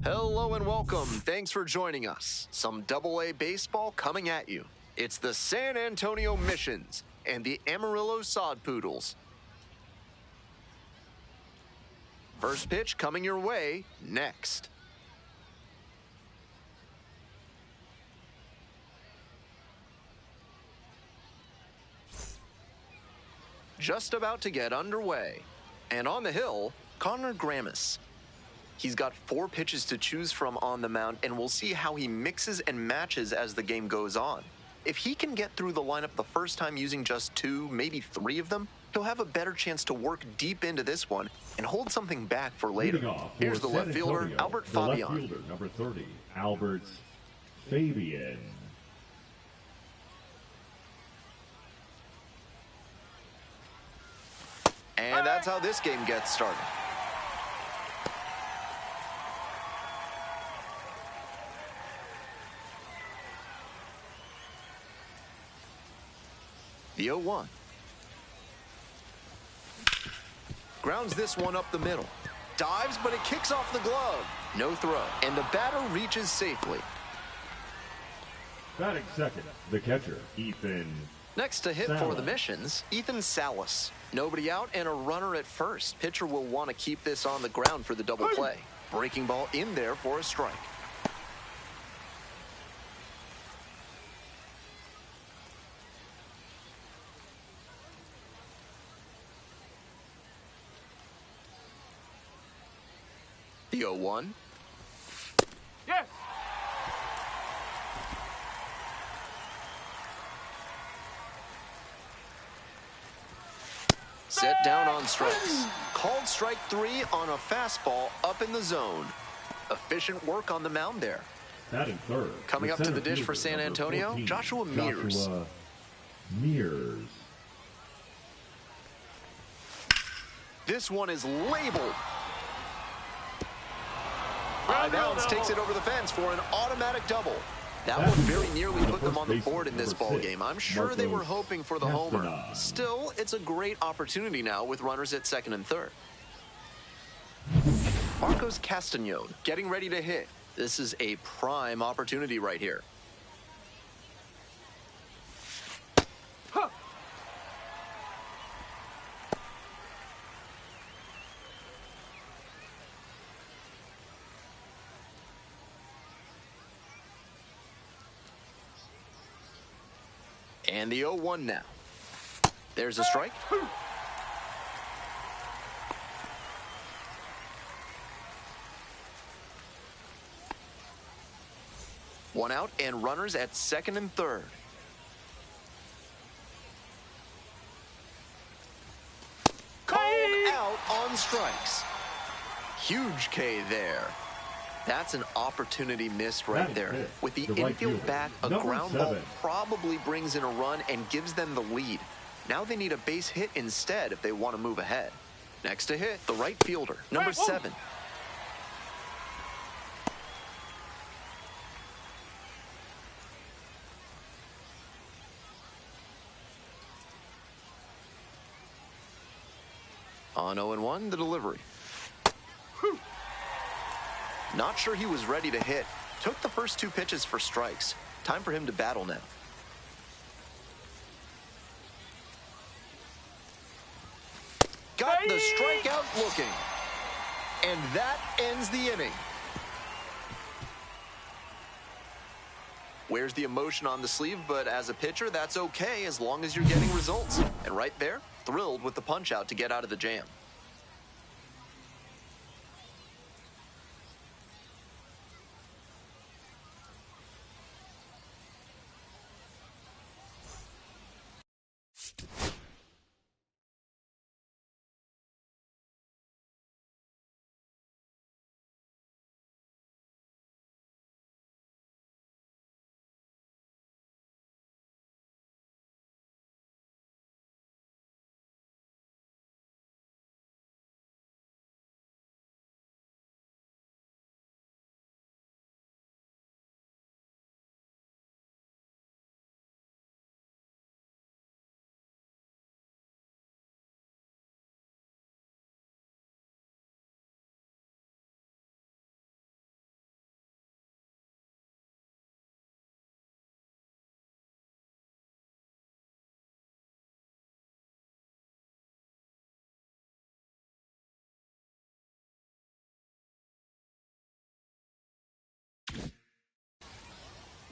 Hello and welcome. Thanks for joining us. Some Double-A baseball coming at you. It's the San Antonio Missions and the Amarillo Sod Poodles. First pitch coming your way next. Just about to get underway. And on the hill, Connor Grammis. He's got 4 pitches to choose from on the mound, and we'll see how he mixes and matches as the game goes on. If he can get through the lineup the first time using just 2, maybe 3 of them, he'll have a better chance to work deep into this one and hold something back for later. Here's the left fielder, Albert Fabian. Left fielder, number 30, Albert Fabian. And that's how this game gets started. The 0-1. Grounds this one up the middle. Dives, but it kicks off the glove. No throw. And the batter reaches safely. Batting second, the catcher, Ethan. Next to hit Salas. For the Missions, Ethan Salas. Nobody out and a runner at first. Pitcher will want to keep this on the ground for the double play. Breaking ball in there for a strike. The 0-1. Yes. Set down on strikes. Called strike 3 on a fastball up in the zone. Efficient work on the mound there. Batting third. Coming up to the dish for fielder, San number Antonio, 14, Joshua Mears. Joshua Mears. This one is labeled. High bounce takes it over the fence for an automatic double. That one very nearly put them on the board in this ball game. I'm sure they were hoping for the homer. Still, it's a great opportunity now with runners at second and third. Marcos Castañón getting ready to hit. This is a prime opportunity right here. And the 0-1 now. There's a strike. One out and runners at second and third. Called out on strikes. Huge K there. That's an opportunity missed right there. With the infield back, a ground ball probably brings in a run and gives them the lead. Now they need a base hit instead if they want to move ahead. Next to hit, the right fielder, number 7. On 0-1, the delivery. Not sure he was ready to hit. Took the first 2 pitches for strikes. Time for him to battle now. Got the strikeout looking. And that ends the inning. Wears the emotion on the sleeve, but as a pitcher, that's okay as long as you're getting results. And right there, thrilled with the punch out to get out of the jam.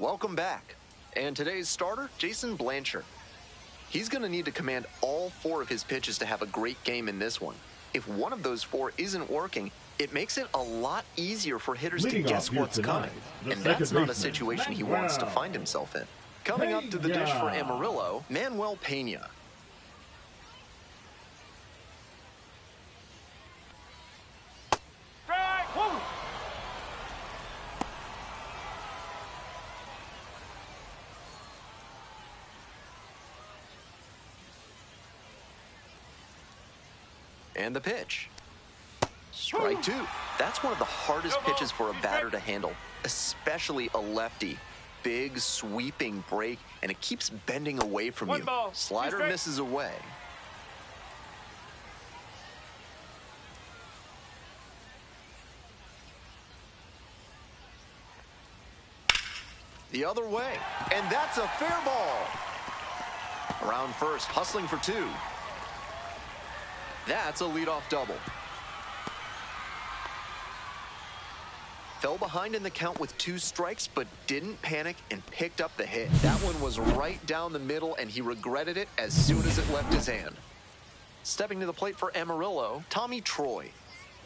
Welcome back. And today's starter, Jason Blanchard. He's going to need to command all 4 of his pitches to have a great game in this one. If one of those 4 isn't working, it makes it a lot easier for hitters to guess what's coming. And that's not a situation he wants to find himself in. Coming up to the dish for Amarillo, Manuel Pena. And the pitch. Strike 2. That's one of the hardest pitches for a batter to handle, especially a lefty. Big, sweeping break, and it keeps bending away from you. Slider misses away. The other way, and that's a fair ball. Around first, hustling for 2. That's a leadoff double. Fell behind in the count with 2 strikes, but didn't panic and picked up the hit. That one was right down the middle, and he regretted it as soon as it left his hand. Stepping to the plate for Amarillo, Tommy Troy.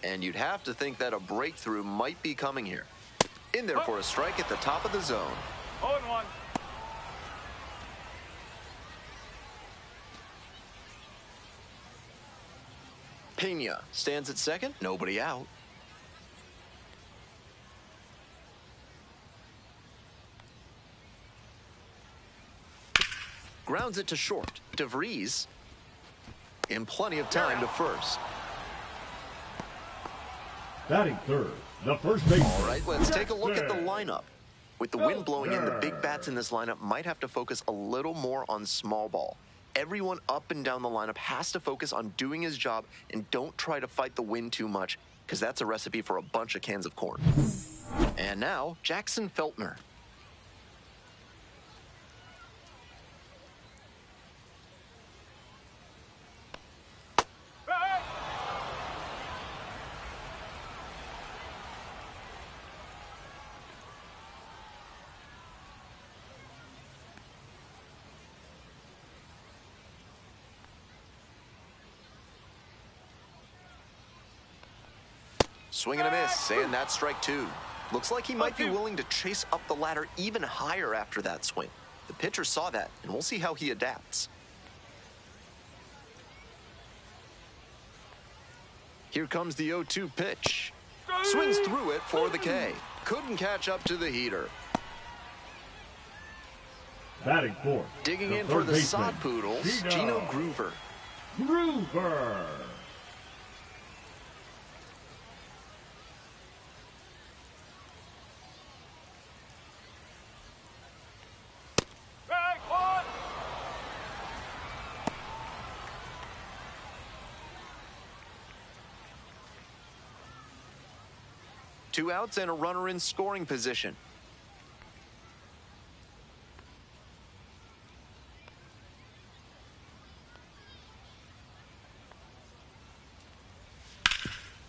And you'd have to think that a breakthrough might be coming here. In there for a strike at the top of the zone. 0-1. Pena stands at second, nobody out. Grounds it to short. DeVries in plenty of time to first. Batting third, the first baseman. All right, let's take a look at the lineup. With the wind blowing in, the big bats in this lineup might have to focus a little more on small ball. Everyone up and down the lineup has to focus on doing his job and don't try to fight the wind too much, because that's a recipe for a bunch of cans of corn. And now, Jackson Feltner. Swing and a miss, and that's strike 2. Looks like he might be willing to chase up the ladder even higher after that swing. The pitcher saw that, and we'll see how he adapts. Here comes the 0-2 pitch. Swings through it for the K. Couldn't catch up to the heater. Batting fourth. Digging in for the sod Poodles, Gino Groover. Groover. Two outs and a runner in scoring position.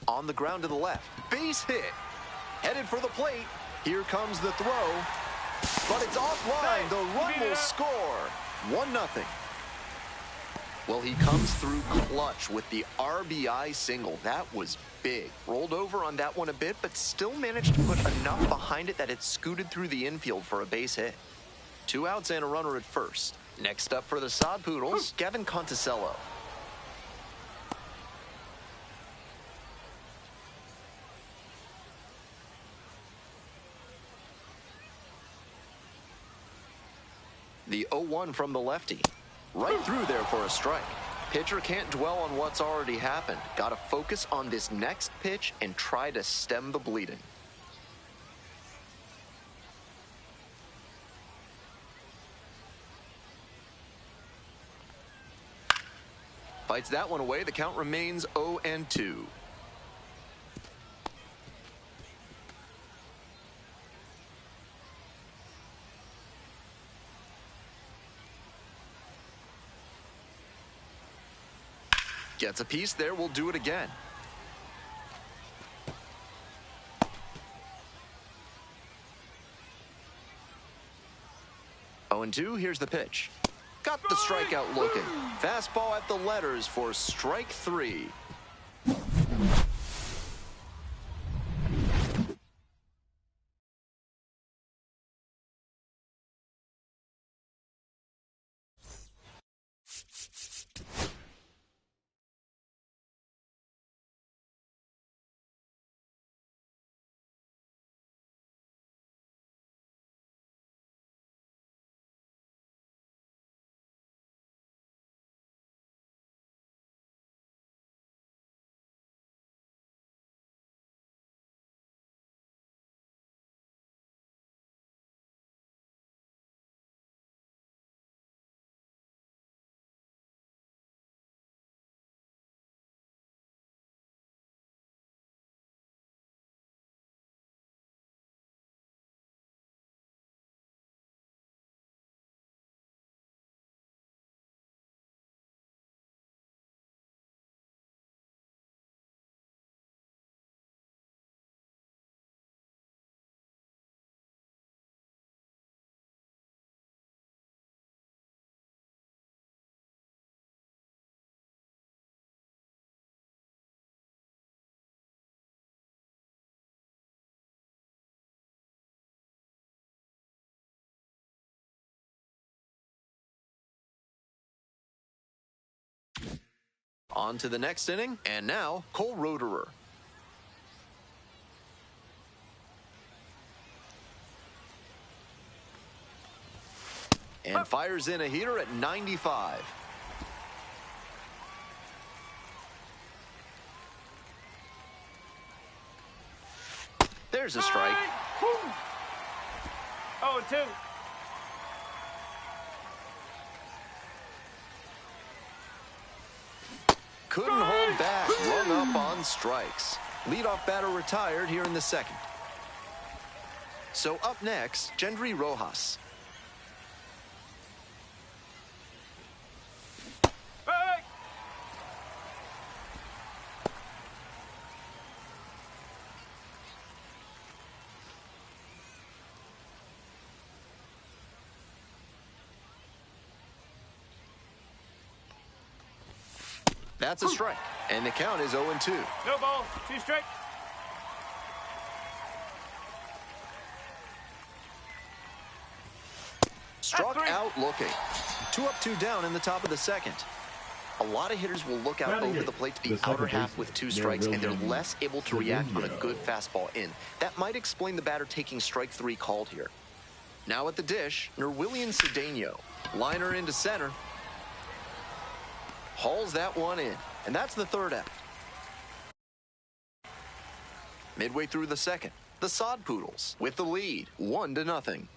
On the ground to the left. Base hit. Headed for the plate. Here comes the throw. But it's offline. The run will score. 1-0. Well, he comes through clutch with the RBI single. That was big. Rolled over on that one a bit, but still managed to put enough behind it that it scooted through the infield for a base hit. 2 outs and a runner at first. Next up for the sod Poodles, Gavin Conticello. The 0-1 from the lefty. Right through there for a strike. Pitcher can't dwell on what's already happened. Got to focus on this next pitch and try to stem the bleeding. Fights that one away. The count remains 0-2. Gets a piece there, we'll do it again. 0-2, here's the pitch. Got the strikeout looking. Fastball at the letters for strike 3. On to the next inning, and now Cole Roederer. And fires in a heater at 95. There's a strike. 0-2. Couldn't hold back, rung up on strikes. Leadoff batter retired here in the second. So up next, Gendry Rojas. Hey! That's a strike, and the count is 0-2. No ball. 2 strike. Struck out looking. 2 up, 2 down in the top of the second. A lot of hitters will look out over the plate to the outer half with 2 strikes, and they're less able to react on a good fastball in. That might explain the batter taking strike 3 called here. Now at the dish, Nerwillian Cedeno. Liner into center. Hauls that one in, and that's the third out. Midway through the second, the Sod Poodles with the lead, 1-0.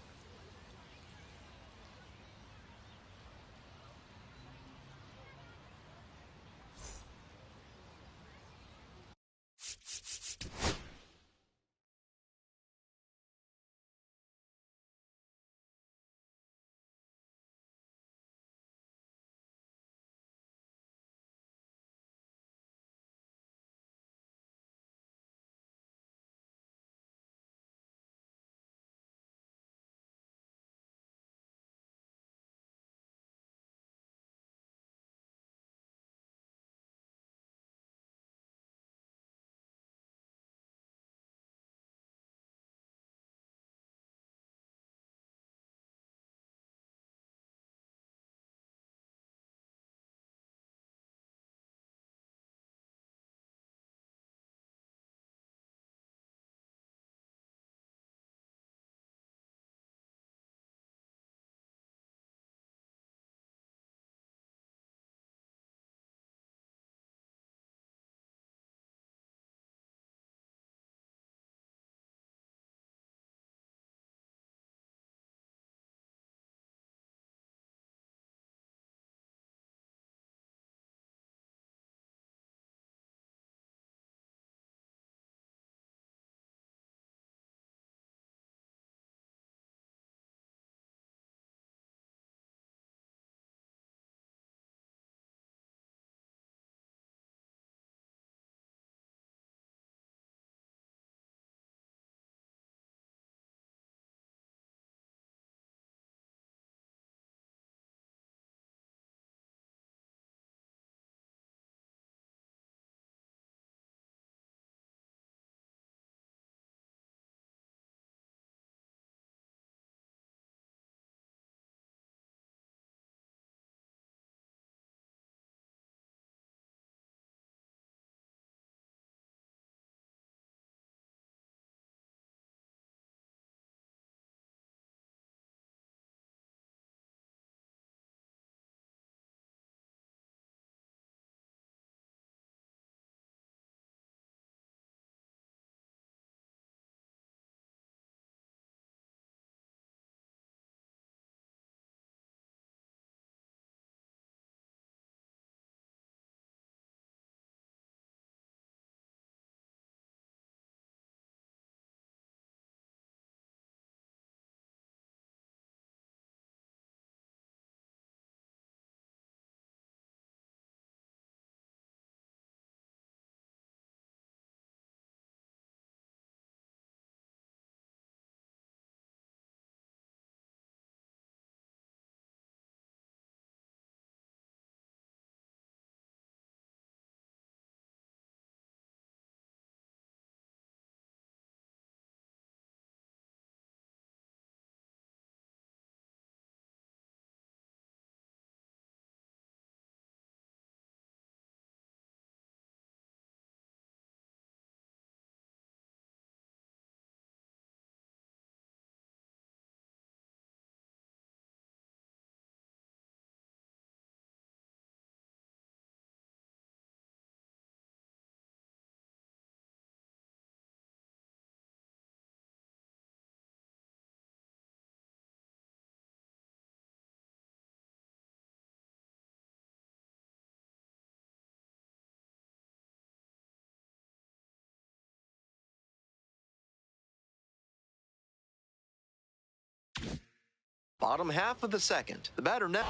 Bottom half of the second. The batter now.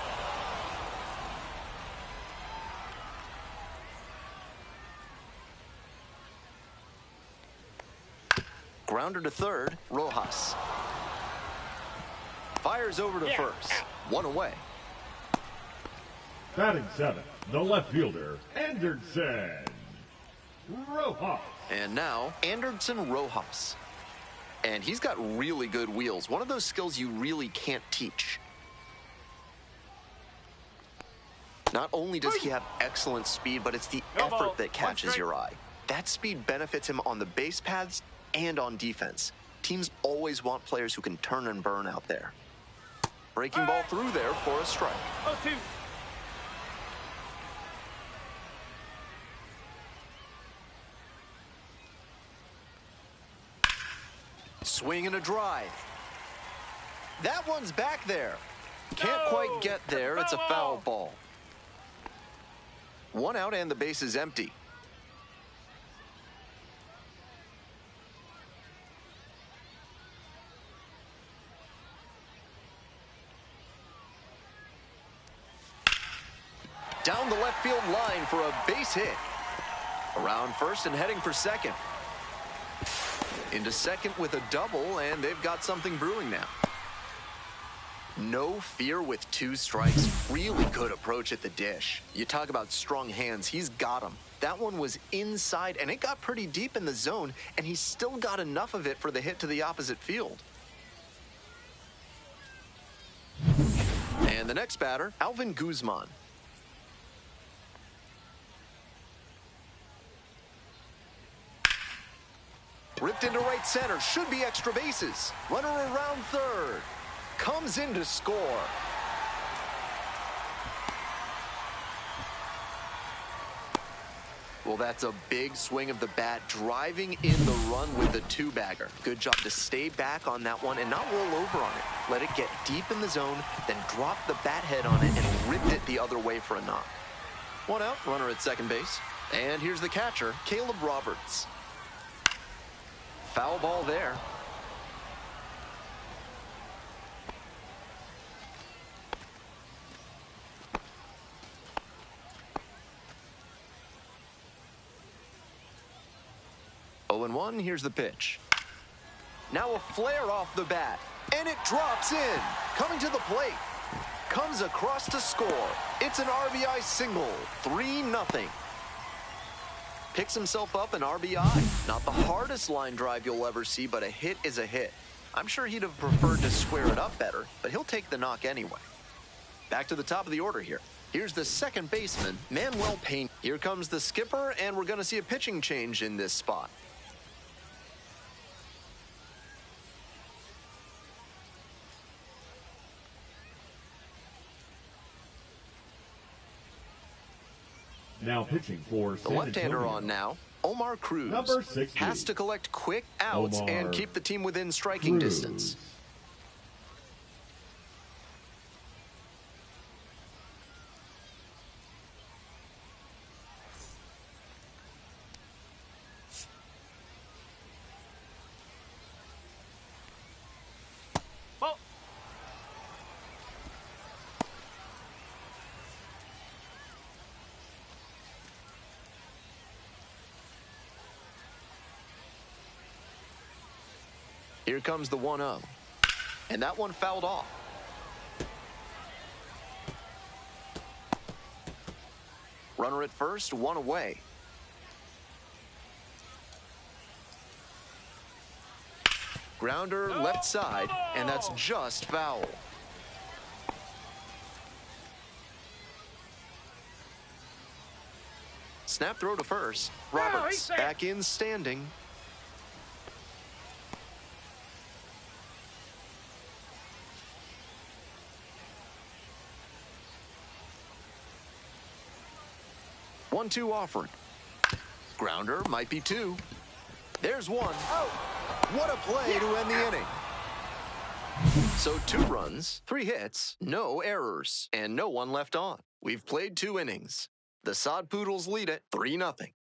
Grounder to third, Rojas. Fires over to first. One away. Batting seventh, the left fielder, Anderson Rojas. And now, Anderson Rojas. And he's got really good wheels. One of those skills you really can't teach. Not only does he have excellent speed, but it's the effort that catches your eye. That speed benefits him on the base paths and on defense. Teams always want players who can turn and burn out there. Breaking ball through there for a strike. 0-2. Swing and a drive. That one's back there. Can't quite get there. It's a foul ball. One out and the base is empty. Down the left field line for a base hit. Around first and heading for second. Into second with a double, and they've got something brewing now. No fear with 2 strikes. Really good approach at the dish. You talk about strong hands, he's got them. That one was inside, and it got pretty deep in the zone, and he still got enough of it for the hit to the opposite field. And the next batter, Alvin Guzman. Ripped into right center, should be extra bases. Runner around third. Comes in to score. Well, that's a big swing of the bat, driving in the run with the 2-bagger. Good job to stay back on that one and not roll over on it. Let it get deep in the zone, then drop the bat head on it and ripped it the other way for a knock. One out, runner at second base. And here's the catcher, Caleb Roberts. Foul ball there. Oh, and 1, here's the pitch. Now a flare off the bat, and it drops in. Coming to the plate. Comes across to score. It's an RBI single, 3-0. Picks himself up an RBI. Not the hardest line drive you'll ever see, but a hit is a hit. I'm sure he'd have preferred to square it up better, but he'll take the knock anyway. Back to the top of the order here. Here's the second baseman, Manuel Payne. Here comes the skipper, and we're going to see a pitching change in this spot. Now pitching for The left-hander on now, Omar Cruz. Number 60. Has to collect quick outs Omar and keep the team within striking Cruz. distance. Ball. Here comes the 1-0. And that one fouled off. Runner at first, 1 away. Grounder left side, and that's just foul. Snap throw to first. Roberts back in standing. One-two offering. Grounder might be 2. There's 1. Oh, what a play to end the inning. So 2 runs, 3 hits, no errors, and no one left on. We've played 2 innings. The Sod Poodles lead it 3-0.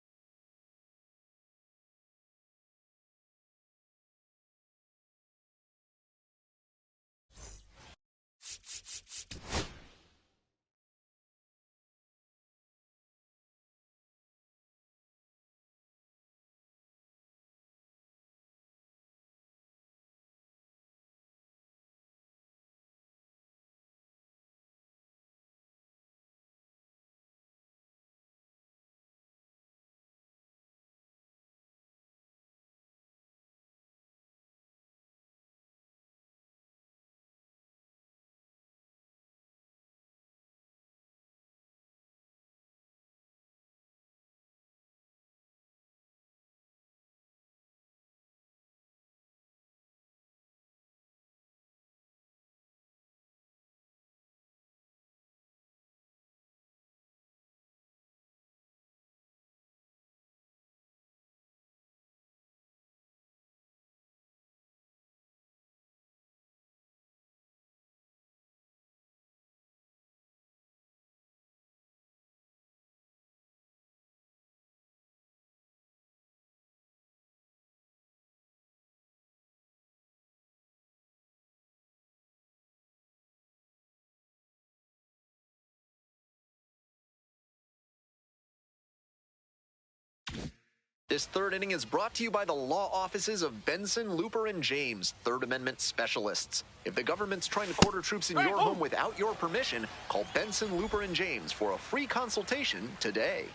This third inning is brought to you by the law offices of Benson, Looper, and James, Third Amendment specialists. If the government's trying to quarter troops in your home without your permission, call Benson, Looper, and James for a free consultation today.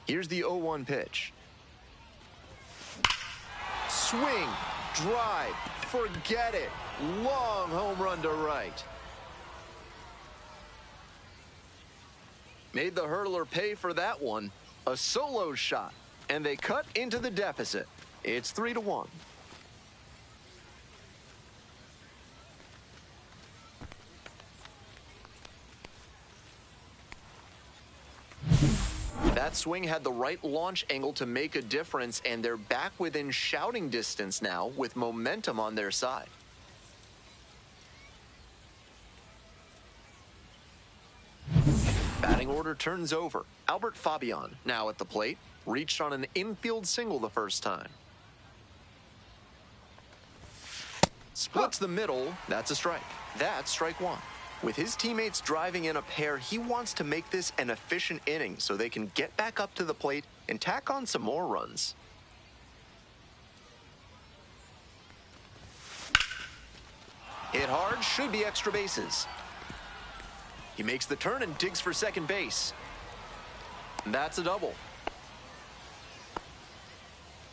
Here's the 0-1 pitch. Swing, drive, forget it. Long home run to right. Made the hurdler pay for that one. A solo shot, and they cut into the deficit. It's 3-1. That swing had the right launch angle to make a difference, and they're back within shouting distance now with momentum on their side. Batting order turns over. Albert Fabian, now at the plate, reached on an infield single the first time. Splits the middle. That's a strike. That's strike one. With his teammates driving in a pair, he wants to make this an efficient inning so they can get back up to the plate and tack on some more runs. Hit hard, should be extra bases. He makes the turn and digs for second base. That's a double.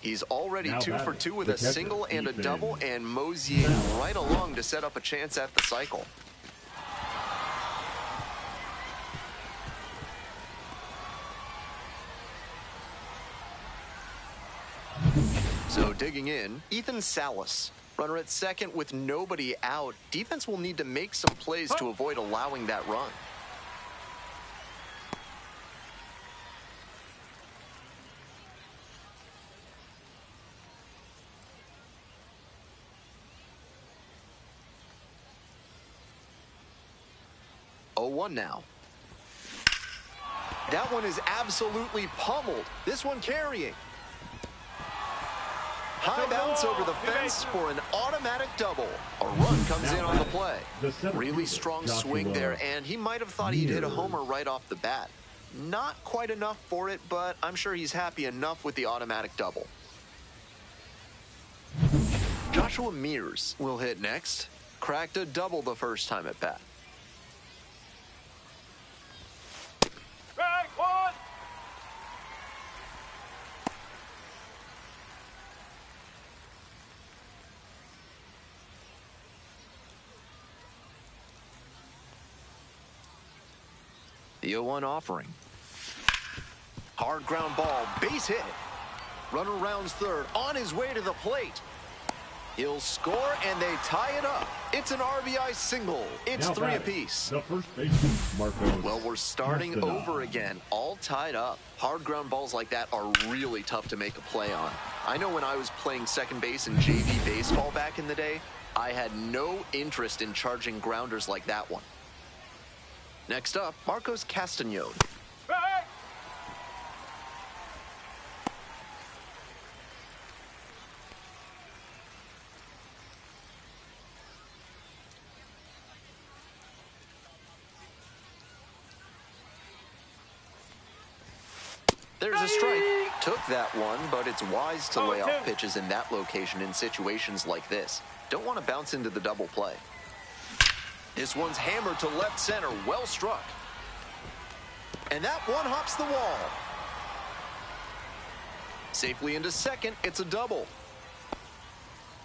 He's already Now 2 for 2 with a single and a double, and moseying right along to set up a chance at the cycle. So digging in, Ethan Salas. Runner at second with nobody out. Defense will need to make some plays to avoid allowing that run. Oh, 0-1 now. That one is absolutely pummeled. This one carrying. High bounce over the fence for an automatic double. A run comes in on the play. Really strong swing there, and he might have thought he'd hit a homer right off the bat. Not quite enough for it, but I'm sure he's happy enough with the automatic double. Joshua Mears will hit next. Cracked a double the first time at bat. The 0-1 offering. Hard ground ball, base hit. Runner rounds third, on his way to the plate. He'll score, and they tie it up. It's an RBI single. It's now 3 apiece. The first baseman, Marcos. Well, we're starting over again, all tied up. Hard ground balls like that are really tough to make a play on. I know when I was playing second base in JV baseball back in the day, I had no interest in charging grounders like that one. Next up, Marcos Castañón. There's a strike. Took that one, but it's wise to lay off pitches in that location in situations like this. Don't want to bounce into the double play. This one's hammered to left center, well struck. And that one hops the wall. Safely into second, it's a double.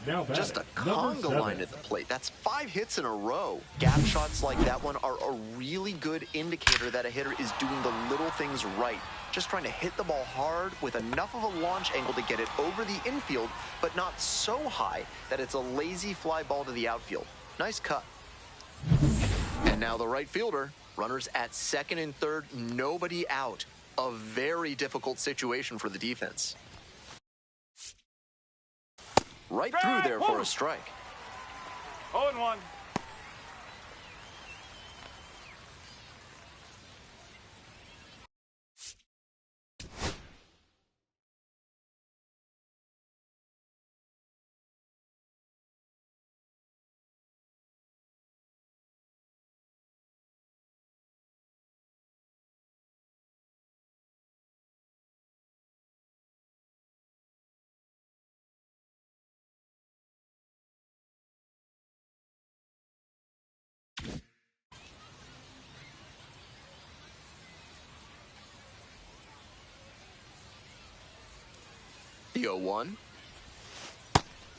Now just a conga line at the plate. That's 5 hits in a row. Gap shots like that one are a really good indicator that a hitter is doing the little things right. Just trying to hit the ball hard with enough of a launch angle to get it over the infield, but not so high that it's a lazy fly ball to the outfield. Nice cut. And now the right fielder. Runners at second and third, nobody out. A very difficult situation for the defense. Right through there for a strike. 0-1. The 0-1.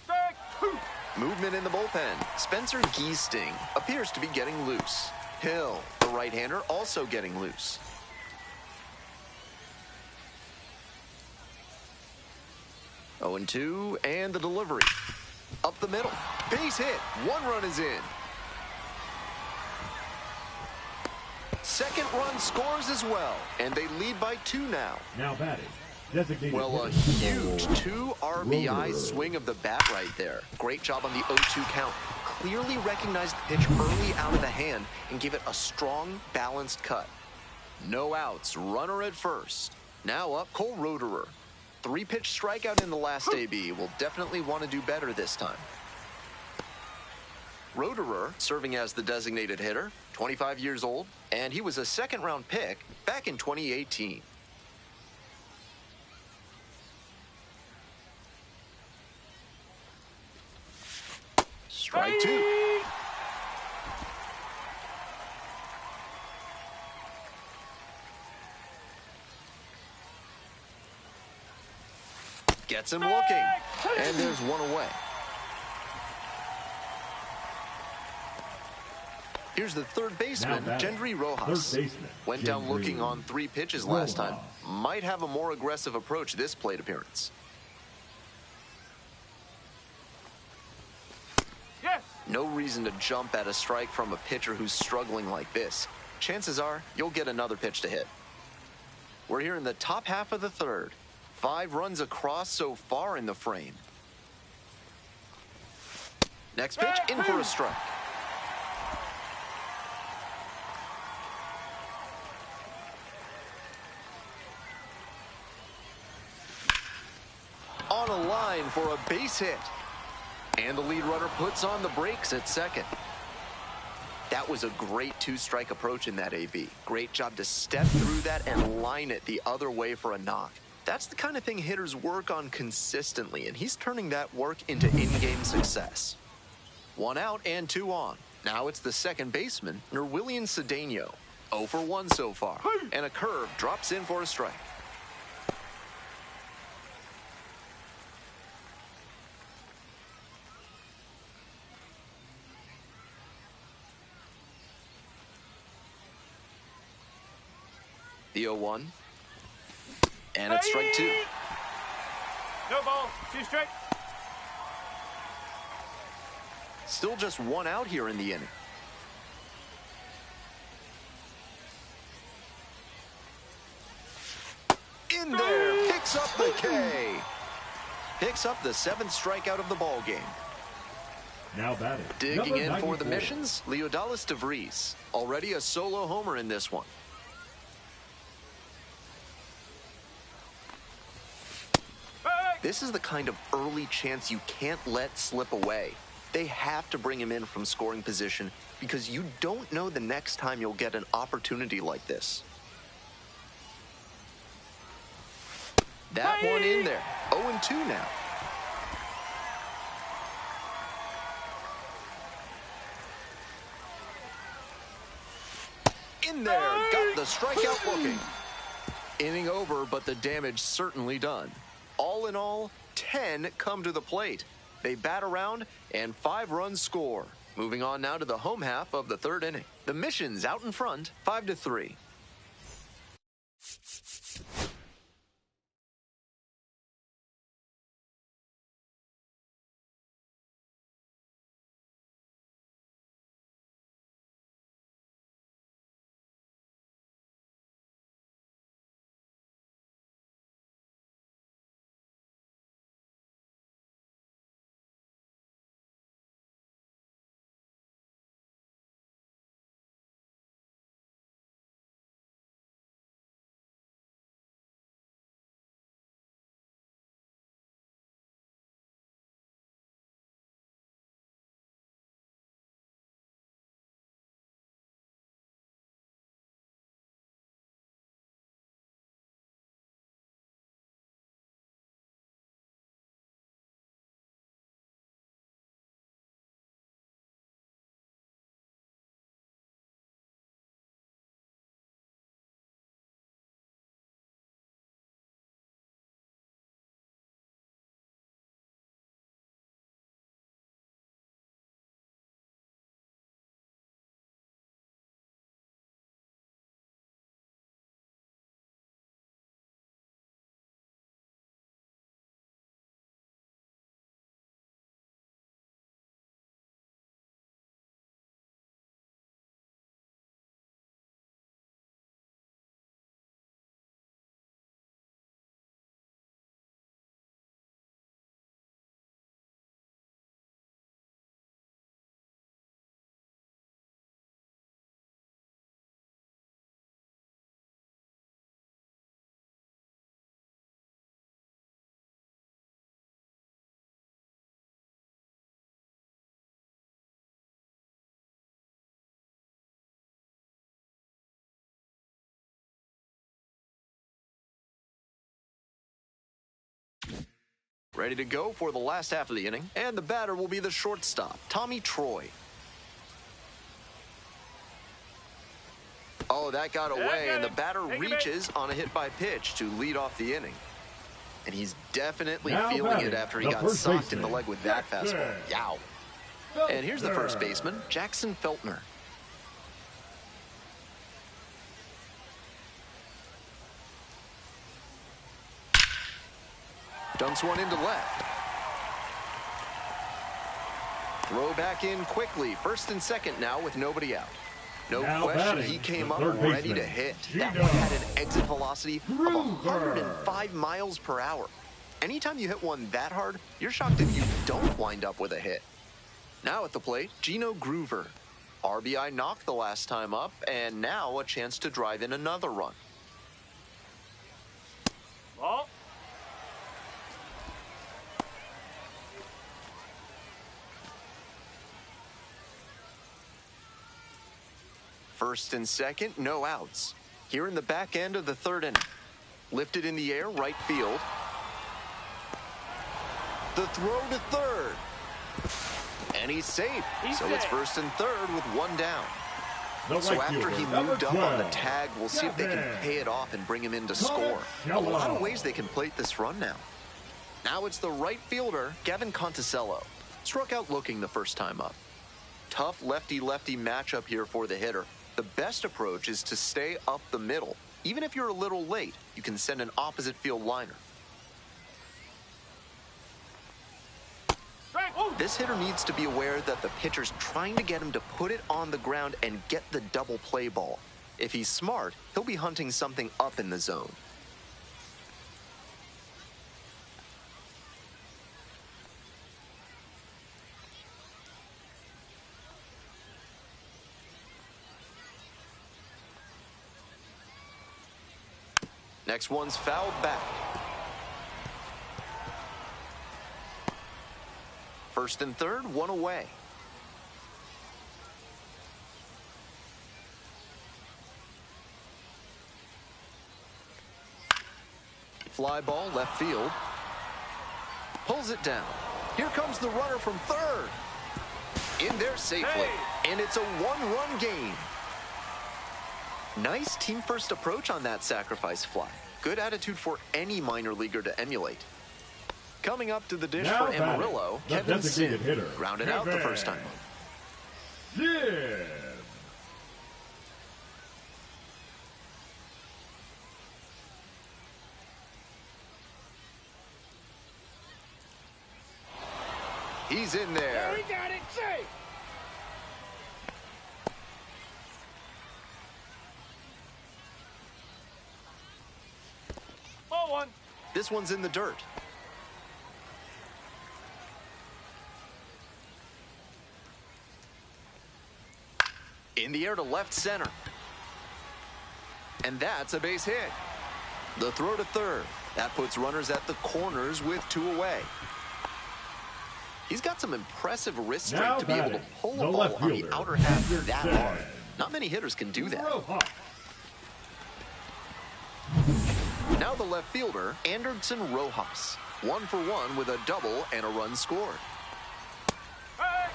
Strike. Movement in the bullpen. Spencer Giesting appears to be getting loose. Hill, the right-hander, also getting loose. Oh, 0-2, and the delivery. Up the middle. Base hit. 1 run is in. Second run scores as well, and they lead by 2 now. Now batting. Designated Well, a hitter. huge 2 RBI Rotor. swing of the bat right there. Great job on the 0-2 count. Clearly recognized the pitch early out of the hand and gave it a strong, balanced cut. No outs, runner at first. Now up, Cole Roederer. 3-pitch strikeout in the last AB. Will definitely want to do better this time. Roederer serving as the designated hitter, 25 years old, and he was a second-round pick back in 2018. Strike 2. Gets him looking, and there's 1 away. Here's the third baseman, Gendry Rojas. Third baseman, Went down Gendry looking on 3 pitches last time. Rojas. Might have a more aggressive approach this plate appearance. Yes. No reason to jump at a strike from a pitcher who's struggling like this. Chances are you'll get another pitch to hit. We're here in the top half of the third. 5 runs across so far in the frame. Next pitch, in for a strike. On a line for a base hit. And the lead runner puts on the brakes at second. That was a great 2-strike approach in that AB. Great job to step through that and line it the other way for a knock. That's the kind of thing hitters work on consistently, and he's turning that work into in-game success. 1 out and 2 on. Now it's the second baseman, Nerwillian Cedeno. 0 for 1 so far. And a curve drops in for a strike. The 0-1. And it's strike 2. No ball. 2 strike. Still just 1 out here in the inning. In there, picks up the K. Picks up the 7th strikeout of the ball game. Now batting. Digging in for the 94. missions, Leodalis DeVries. Already a solo homer in this one. This is the kind of early chance you can't let slip away. They have to bring him in from scoring position because you don't know the next time you'll get an opportunity like this. That one in there. 0-2 now. In there. Got the strikeout looking. Inning over, but the damage certainly done. All in all, 10 come to the plate. They bat around, and 5 runs score. Moving on now to the home half of the 3rd inning. The Missions out in front, 5-3. ready to go for the last half of the inning, and the batter will be the shortstop, Tommy Troy. Oh, that got away, and the batter reaches on a hit by pitch to lead off the inning. And he's definitely feeling it after he got socked in the leg with that fastball. Yow. And here's the first baseman, Jackson Feltner. Dunks one into left. Throw back in quickly. First and second now with nobody out. No question, he came up ready to hit. That one had an exit velocity of 105 miles per hour. Anytime you hit one that hard, you're shocked if you don't wind up with a hit. Now at the plate, Gino Groover. RBI knocked the last time up, and now a chance to drive in another run. Ball. First and second, no outs. Here in the back end of the third inning. Lifted in the air, right field. The throw to third. And he's safe. So it's first and third with one down. So after he moved up on the tag, we'll see if they can pay it off and bring him in to score. A lot of ways they can plate this run now. Now it's the right fielder, Gavin Conticello. Struck out looking the first time up. Tough lefty-lefty matchup here for the hitter. The best approach is to stay up the middle. Even if you're a little late, you can send an opposite field liner. This hitter needs to be aware that the pitcher's trying to get him to put it on the ground and get the double play ball. If he's smart, he'll be hunting something up in the zone. Next one's fouled back. First and third, one away. Fly ball left field. Pulls it down. Here comes the runner from third. In there safely. And it's a one-run game. Nice team-first approach on that sacrifice fly. Good attitude for any minor leaguer to emulate. Coming up to the dish for Amarillo, Kevin Sin. Grounded out the first time. Yeah. He's in there. We got it safe. Ball one. This one's in the dirt. In the air to left center. And that's a base hit. The throw to third. That puts runners at the corners with two away. He's got some impressive wrist strength to be able to pull a ball on the outer half that hard. Not many hitters can do that. Now the left fielder, Anderson Rojas. 1 for 1 with a double and a run scored. Hey.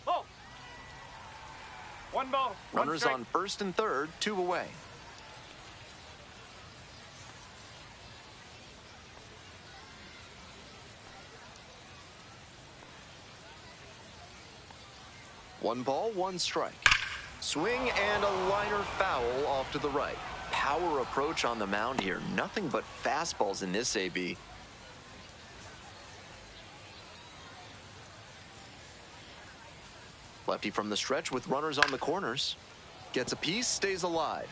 Ball. One ball. Runners on first and third, 2 away. One ball, one strike. Swing and a liner foul off to the right. Power approach on the mound here. Nothing but fastballs in this AB. Lefty from the stretch with runners on the corners. Gets a piece, stays alive.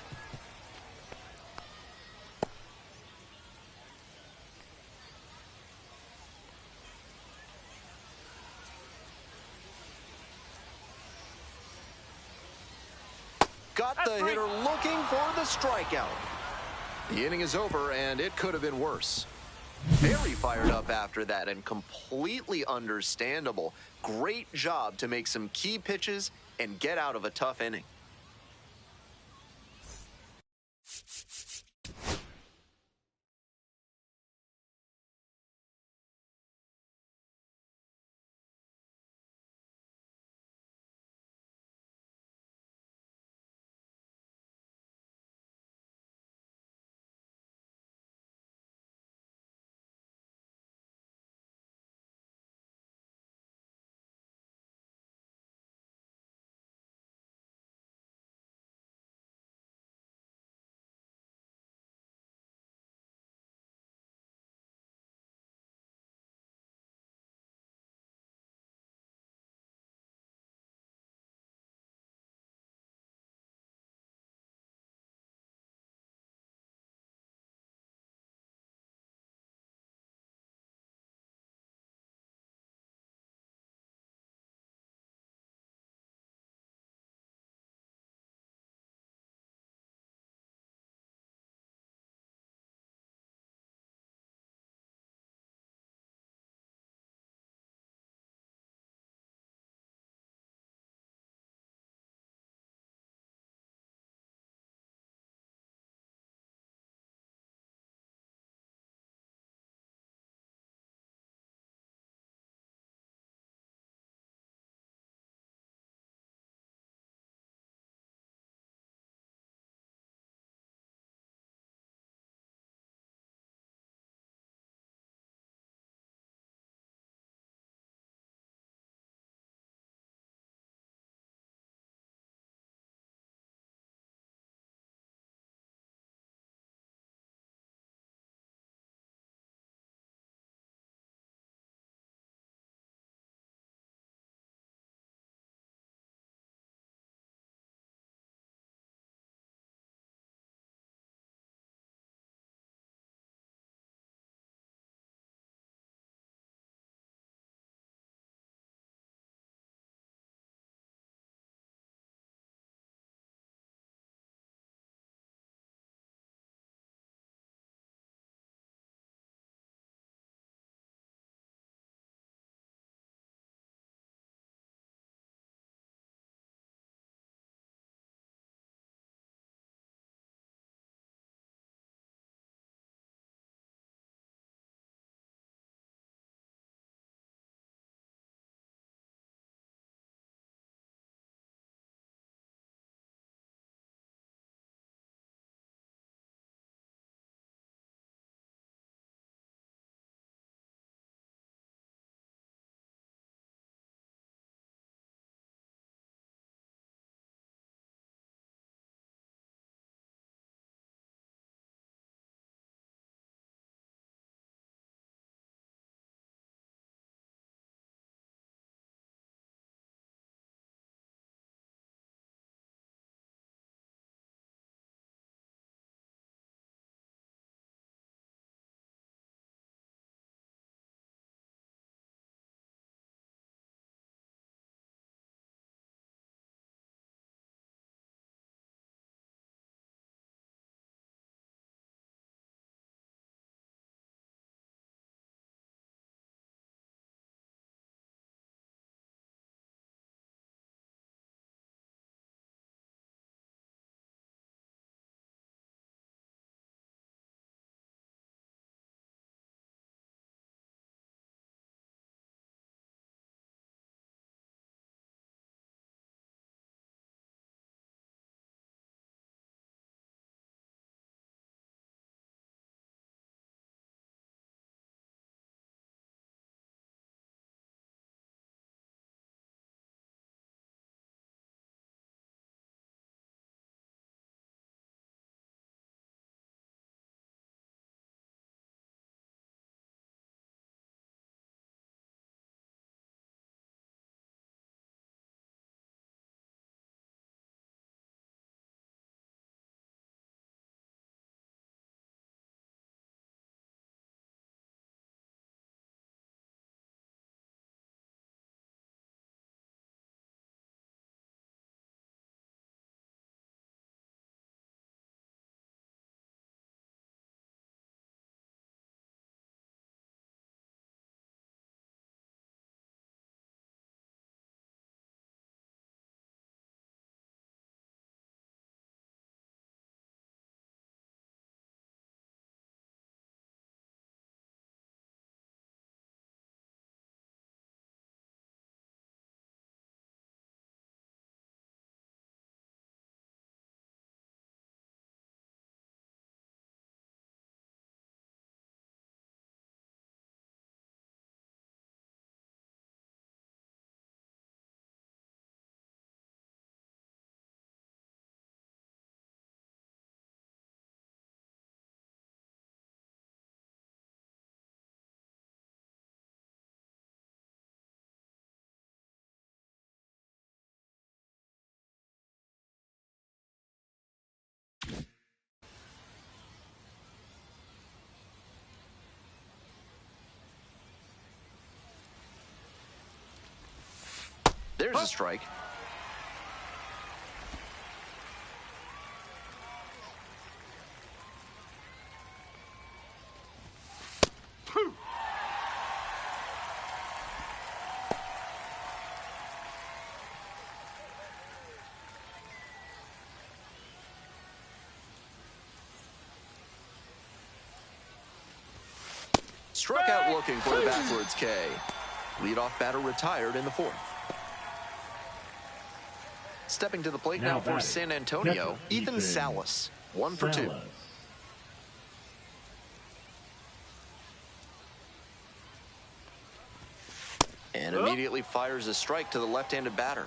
Got the hitter looking for the strikeout. The inning is over, and it could have been worse. Very fired up after that and completely understandable. Great job to make some key pitches and get out of a tough inning. a strike. Struck out looking for the backwards K. Leadoff batter retired in the fourth. Stepping to the plate now for San Antonio, Ethan Salas. 1 for 2. And immediately fires a strike to the left-handed batter.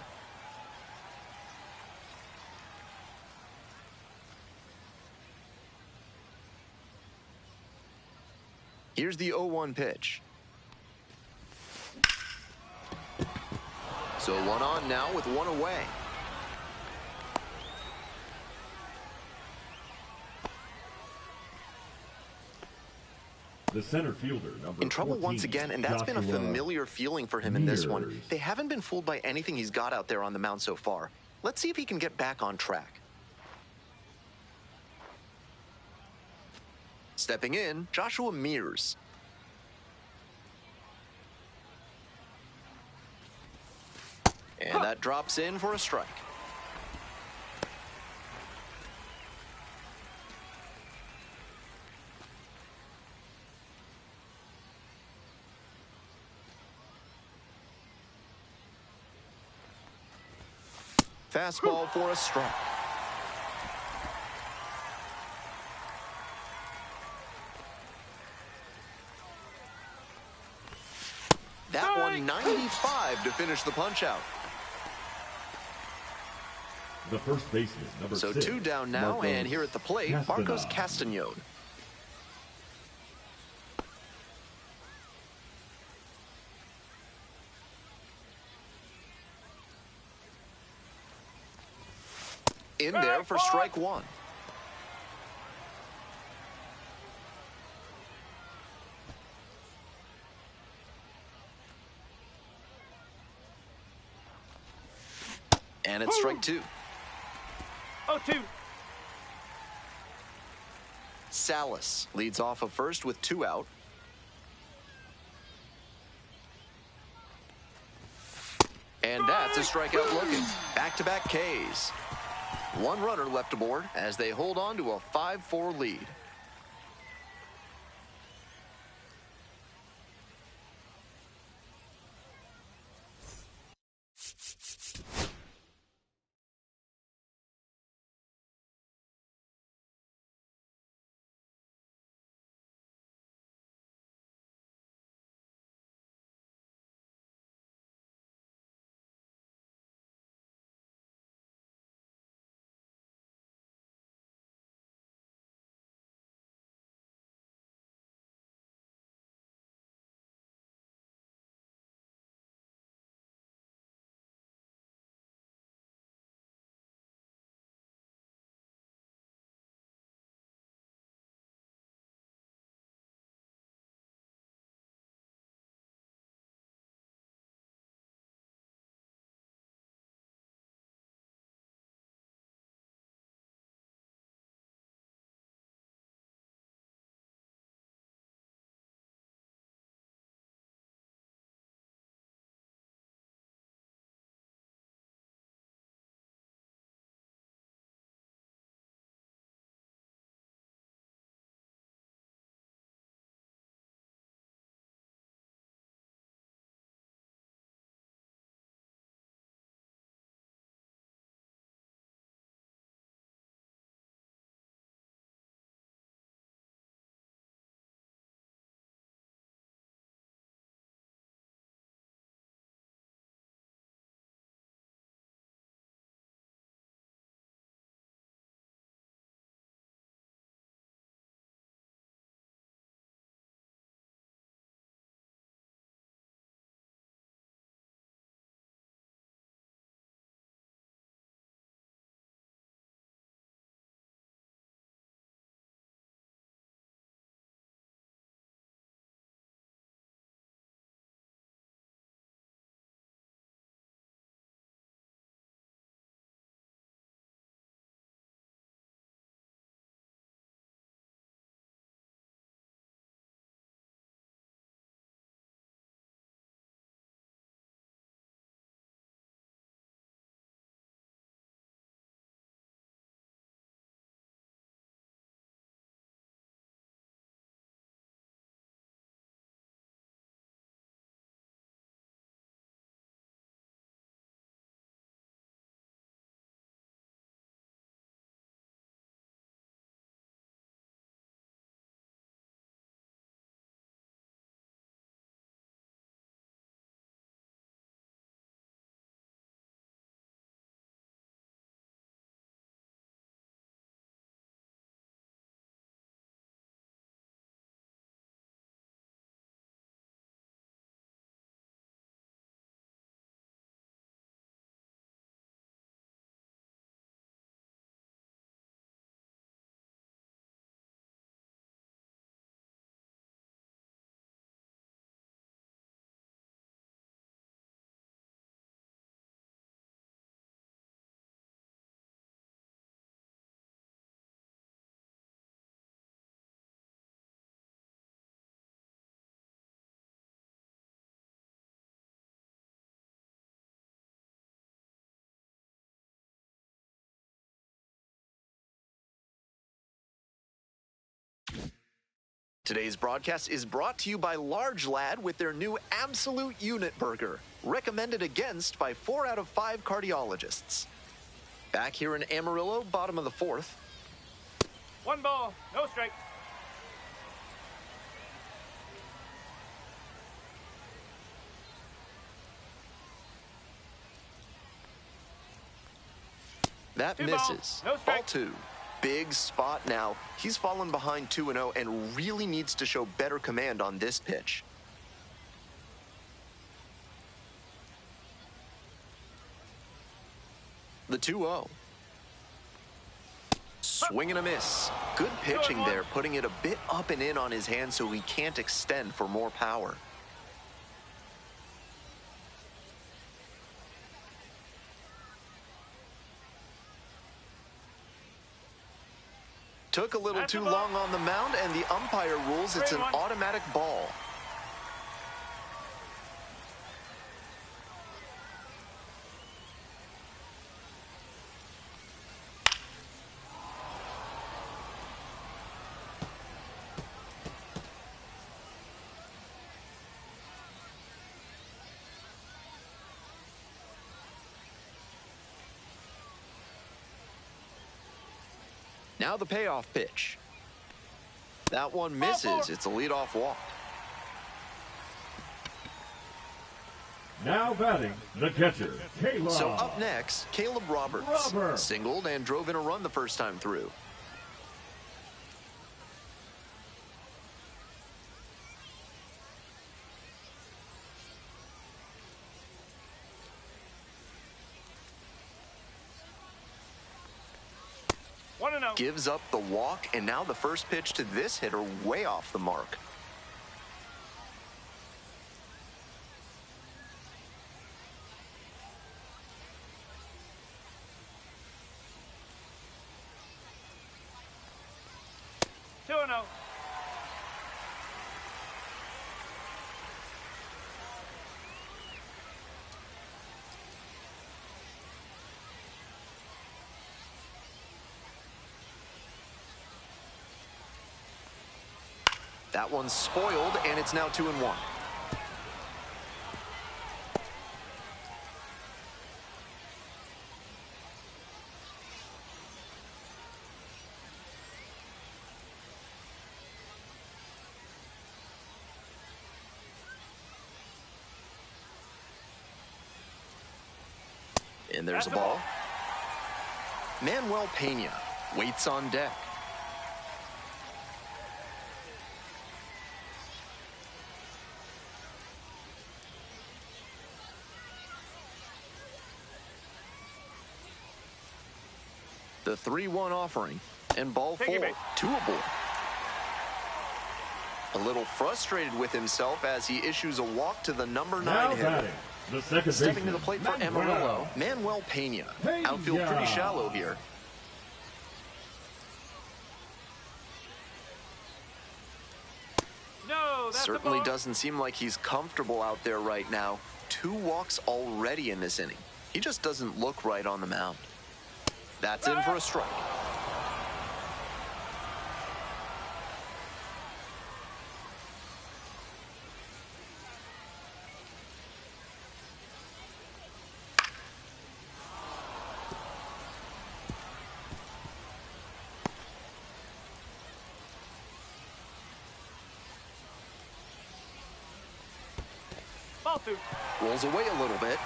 Here's the 0-1 pitch. So 1 on now with 1 away. The center fielder, number in trouble 14, once again, and that's been a familiar feeling for him in this one. They haven't been fooled by anything he's got out there on the mound so far. Let's see if he can get back on track. Stepping in, Joshua Mears. And that drops in for a strike. Fastball for a strike. That one 95 to finish the punch-out. The first baseman, number 6. So 2 down now, and here at the plate, Marcos Castañón. In there for strike 1. And it's strike 2. 0-2. Salas leads off of first with 2 out. And that's a strikeout looking. Back-to-back Ks. 1 runner left aboard as they hold on to a 5-4 lead. Today's broadcast is brought to you by Large Lad with their new Absolute Unit Burger, recommended against by 4 out of 5 cardiologists. Back here in Amarillo, bottom of the 4th. 1 ball, no strike. That 2 misses. balls, no Ball strike. 2. Big spot now. He's fallen behind 2-0 and really needs to show better command on this pitch. The 2-0. Swing and a miss. Good pitching there, putting it a bit up and in on his hand so he can't extend for more power. Took a little too long on the mound, and the umpire rules it's an automatic ball. Now the payoff pitch. That one misses. It's a leadoff walk. Now batting, the catcher, Caleb. So up next, Caleb Roberts. Singled and drove in a run the first time through. Gives up the walk, and now the first pitch to this hitter way off the mark. Two and oh. That one's spoiled, and it's now 2-1. And there's a ball. Manuel Pena waits on deck. The 3-1 offering, and ball 4, 2 aboard. A little frustrated with himself as he issues a walk to the number 9 hitter. The second Stepping to the plate for Amarillo, Manuel Pena. Outfield pretty shallow here. No, that's Certainly doesn't seem like he's comfortable out there right now. 2 walks already in this inning. He just doesn't look right on the mound. That's in for a strike. Ball 2. Rolls away a little bit.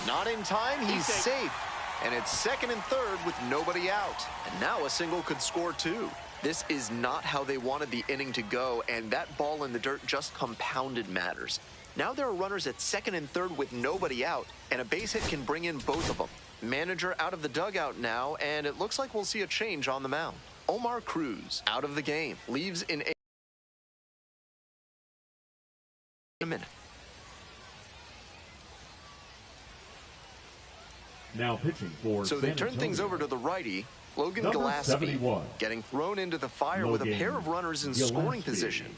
Not in time, he's safe. And it's second and third with nobody out. And now a single could score 2. This is not how they wanted the inning to go, and that ball in the dirt just compounded matters. Now there are runners at second and third with nobody out, and a base hit can bring in both of them. Manager out of the dugout now, and it looks like we'll see a change on the mound. Omar Cruz out of the game, leaves in a minute. Now pitching for So they turn things over to the righty, Logan Number Gillespie, 71. getting thrown into the fire with a pair of runners in scoring Gillespie. position.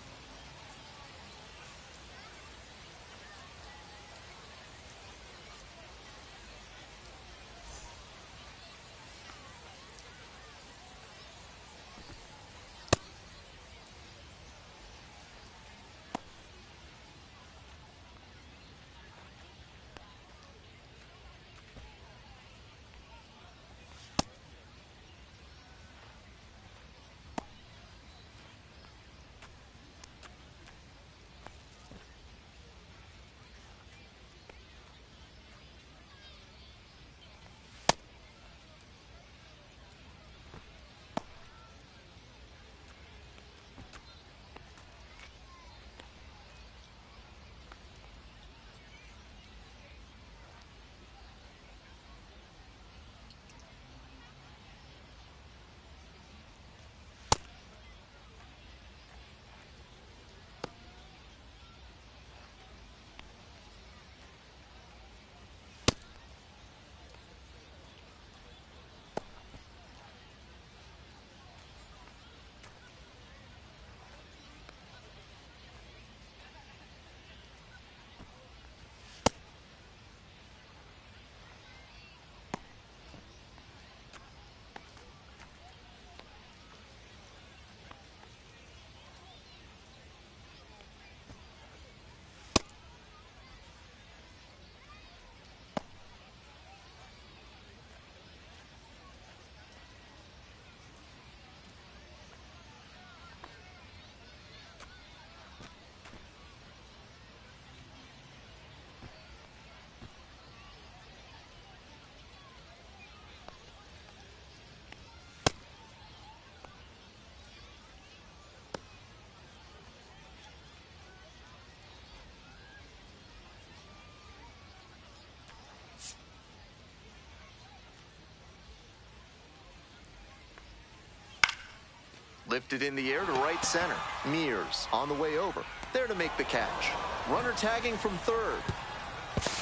Lifted in the air to right center. Mears on the way over. There to make the catch. Runner tagging from third.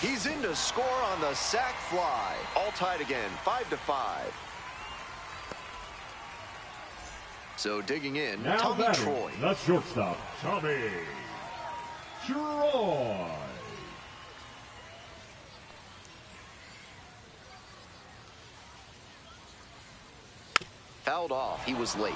He's in to score on the sac fly. All tied again, 5-5. So digging in, Now Tommy batting, Troy. the shortstop, Tommy Troy. Fouled off. He was late.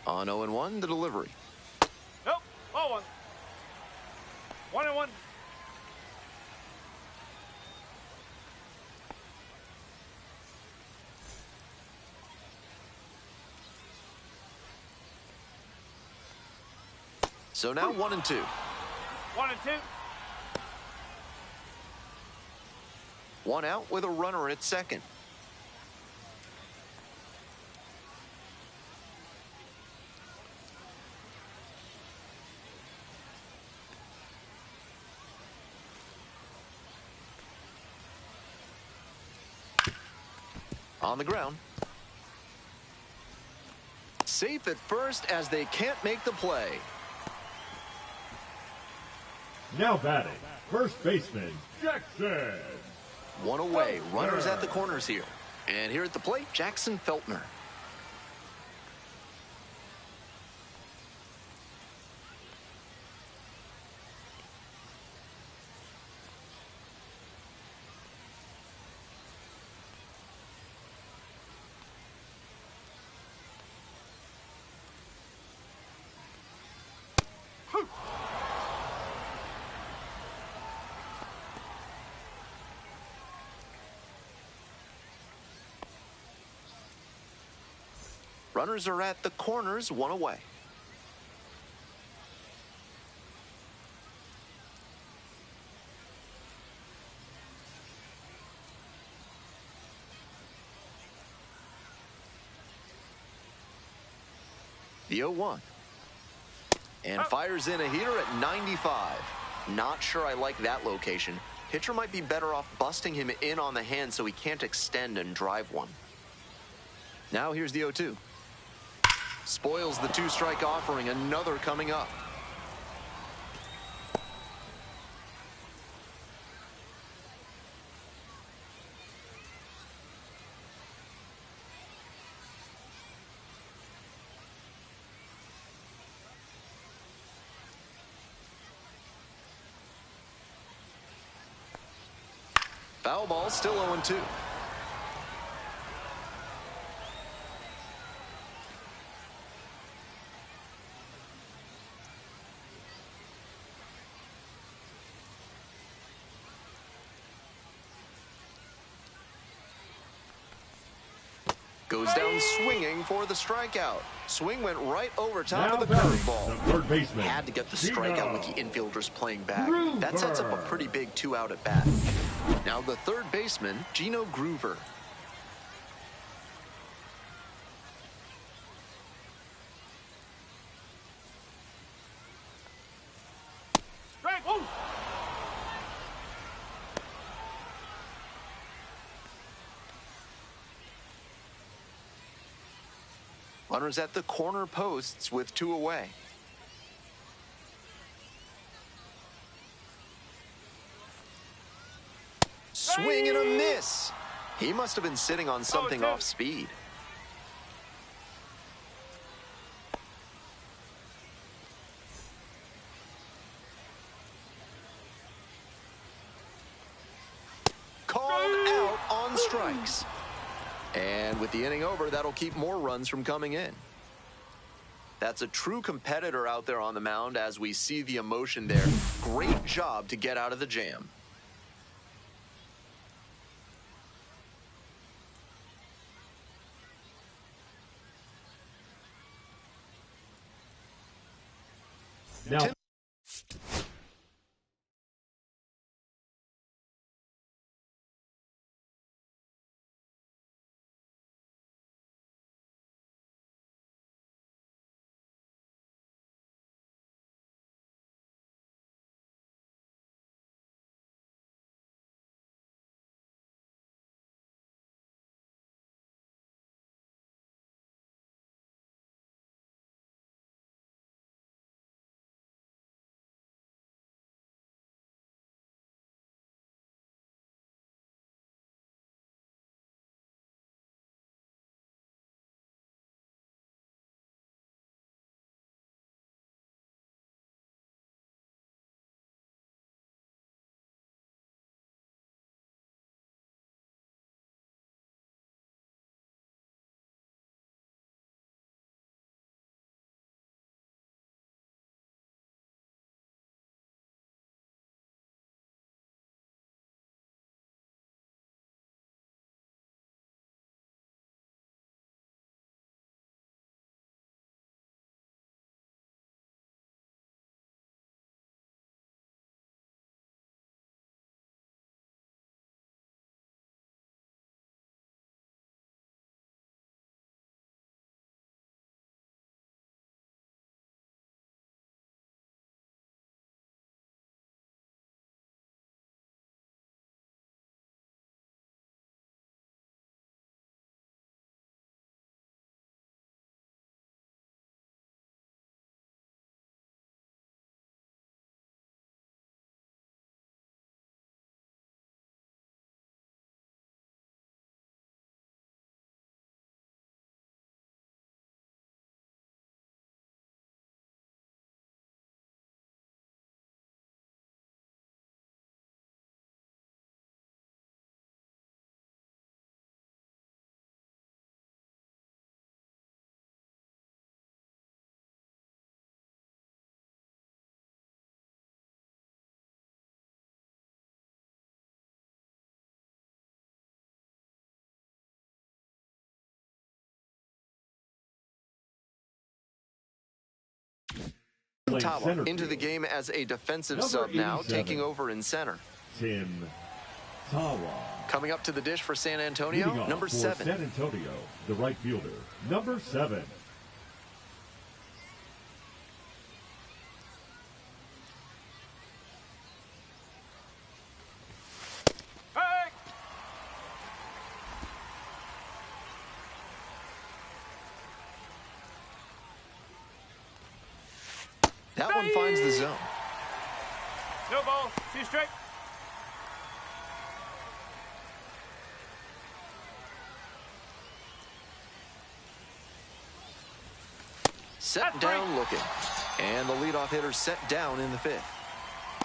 On 0-1, the delivery. Nope. Ball one. 1-1. So now 1-2. 1-2. One out with a runner at second. On the ground. Safe at first as they can't make the play. Now batting, first baseman, Jackson. One away. Runners at the corners here. And here at the plate, Jackson Feltner. Runners are at the corners, one away. The 0-1. And fires in a heater at 95. Not sure I like that location. Pitcher might be better off busting him in on the hand so he can't extend and drive one. Now here's the 0-2. Spoils the two-strike offering. Another coming up. Foul ball, still 0-2. Goes down swinging for the strikeout. Swing went right over top Now of the batting, curveball. the third baseman, Had to get the Gino strikeout with the infielders playing back. That sets up a Groover. pretty big 2-out at bat. Now the third baseman, Gino Groover. Strike. Woo. Runners at the corner posts with 2 away. Swing and a miss. He must have been sitting on something 0-2. off speed. Called out on strikes. And with the inning over, that'll keep more runs from coming in. That's a true competitor out there on the mound as we see the emotion there. Great job to get out of the jam. Now Playing Tawa center into the field. game as a defensive Number sub now, 87. taking over in center. Tim Tawa. Coming up to the dish for San Leading Antonio, off number for 7. San Antonio, the right fielder, number 7. Hey! That one finds the zone. No ball. See straight. Set down looking. And the leadoff hitter set down in the 5th.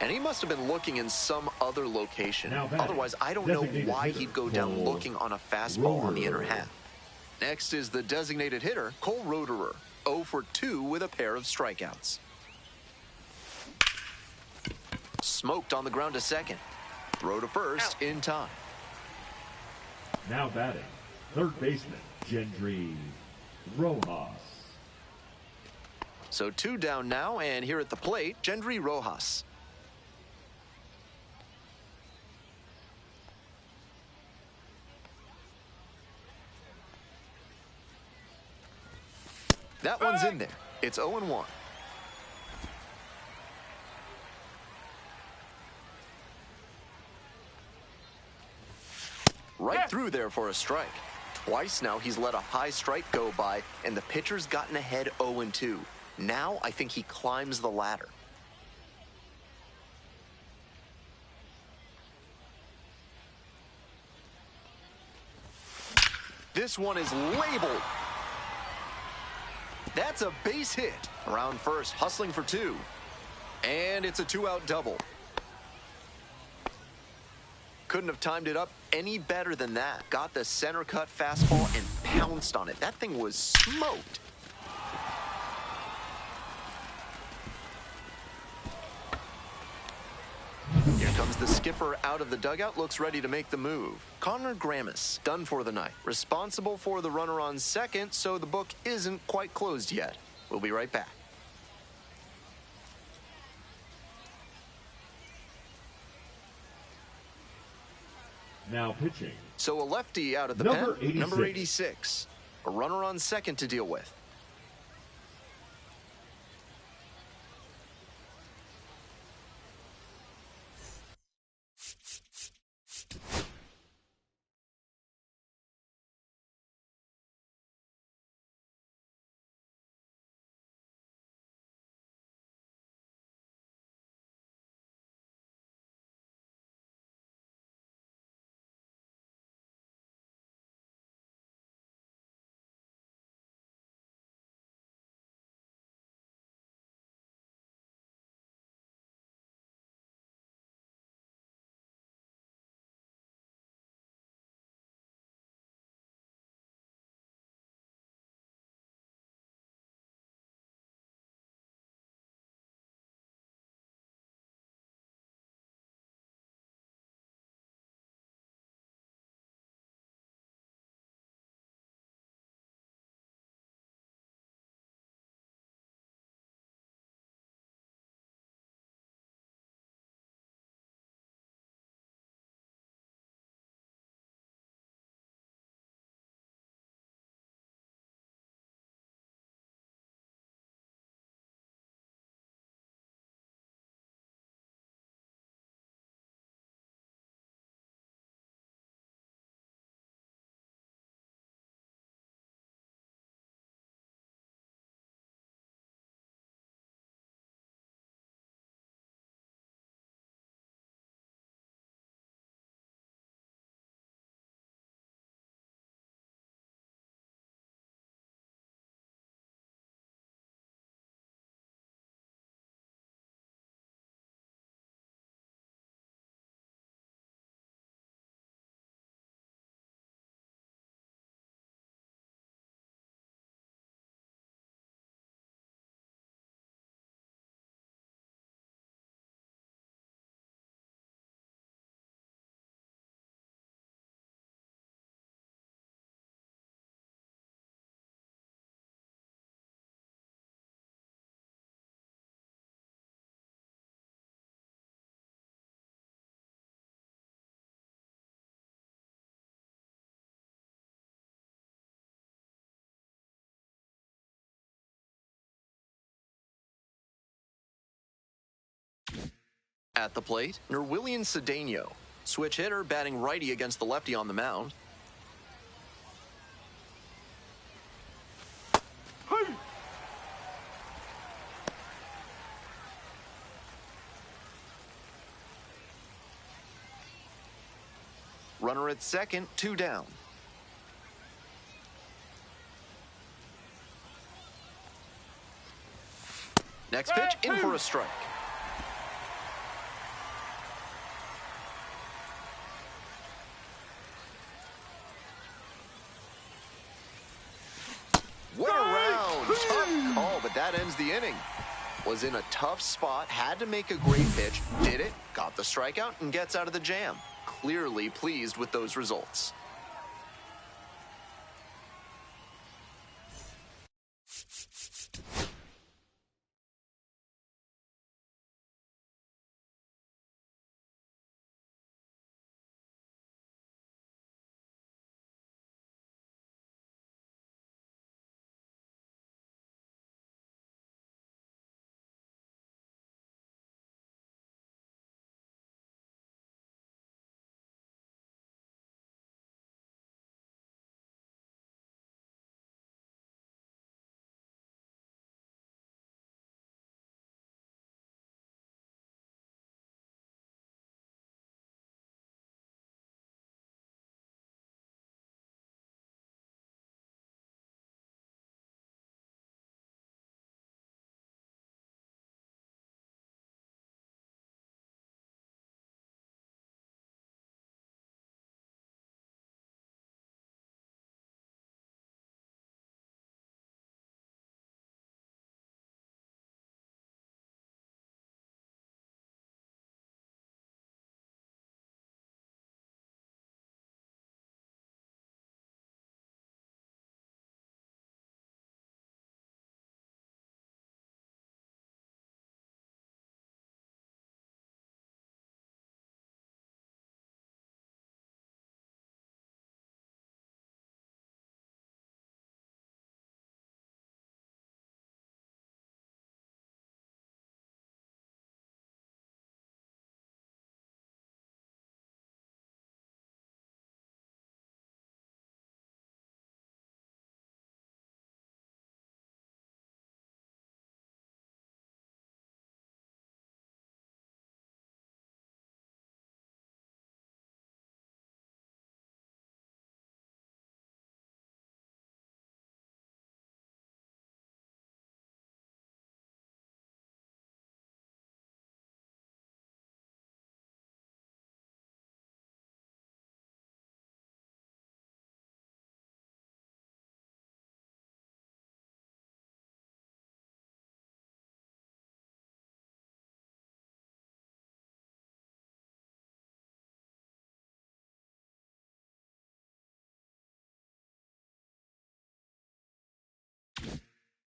And he must have been looking in some other location. Now batting, Otherwise, I don't know designated why hitter, he'd go down Cole looking on a fastball on the inner Roederer. half. Next is the designated hitter, Cole Roederer, 0 for 2 with a pair of strikeouts. Smoked on the ground to second. Throw to first in time. Now batting, third baseman, Gendry Rojas. So 2 down now, and here at the plate, Gendry Rojas. That one's in there. It's 0-1. Right through there for a strike. Twice now he's let a high strike go by, and the pitcher's gotten ahead 0-2. Now I think he climbs the ladder. This one is labeled. That's a base hit. Around first, hustling for 2. And it's a 2-out double. Couldn't have timed it up any better than that. Got the center cut fastball and pounced on it. That thing was smoked. Here comes the skipper out of the dugout, looks ready to make the move. Connor Gramis, done for the night. Responsible for the runner on second, so the book isn't quite closed yet. We'll be right back. Now pitching, So a lefty out of the Number pen, 86. number 86. A runner on second to deal with. At the plate, Nerwillian Cedeno, switch hitter batting righty against the lefty on the mound. Runner at second, 2 down. Next pitch, in for a strike. Went around, tough call, but that ends the inning. Was in a tough spot, had to make a great pitch, did it, got the strikeout, and gets out of the jam. Clearly pleased with those results.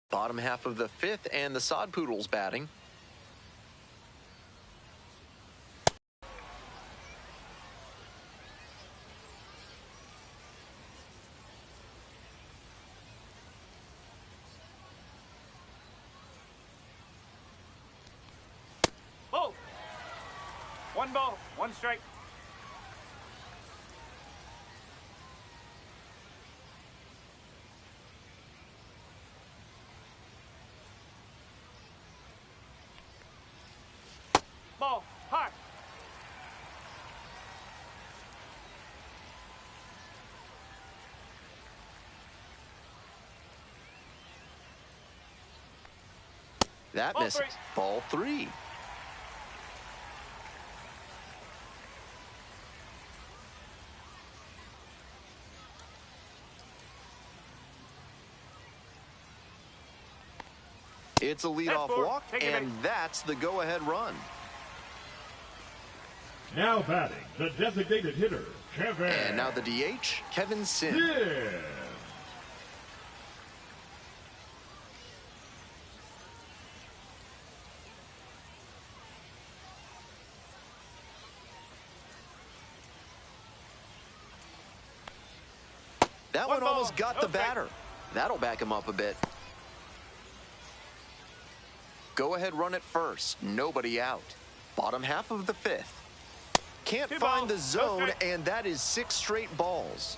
Bottom half of the 5th, and the Sod Poodles batting. Ball. 1 ball, 1 strike. Ball, high. That Ball misses. 3. Ball 3. It's a leadoff walk, and that's the go-ahead run. Now batting, the designated hitter, Kevin. And now the DH, Kevin Sim. Yeah. That one almost got the batter. That'll back him up a bit. Go ahead, run it first. Nobody out. Bottom half of the fifth. Can't Two find balls, the no zone, strikes. and that is 6 straight balls.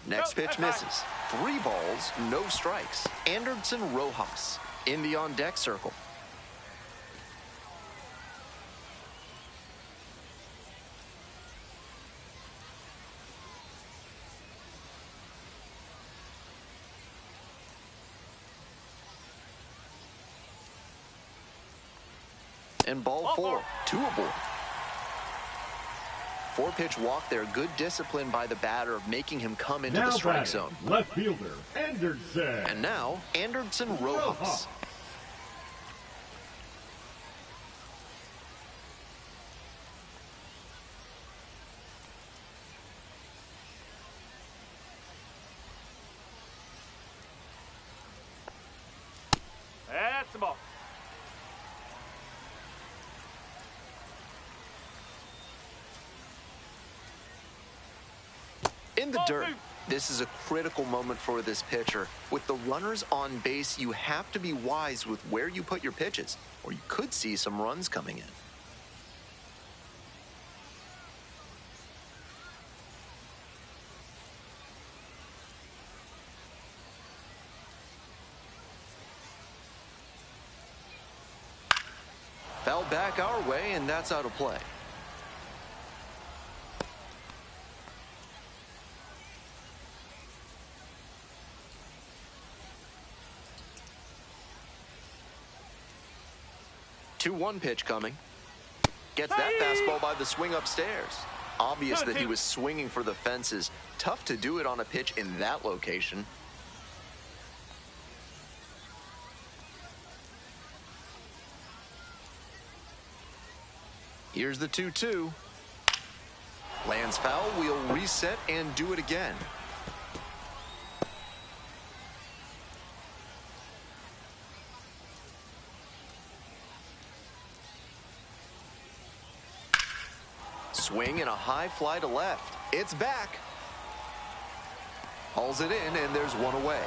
Next pitch misses. 3 balls, no strikes. Anderson Rojas in the on-deck circle. And ball 4, 2 aboard. 4-pitch walk there. Good discipline by the batter of making him come into the strike batting, zone. left fielder, Anderson. And now, Anderson Rojas. That's the ball. In the dirt. This is a critical moment for this pitcher. With the runners on base, you have to be wise with where you put your pitches, or you could see some runs coming in. Fouled back our way, and that's out of play. Two-one pitch coming. Gets that fastball by the swing upstairs. Obvious that he was swinging for the fences. Tough to do it on a pitch in that location. Here's the 2-2. Lands foul. We'll reset and do it again. Swing and a high fly to left. It's back. Hauls it in, and there's one away.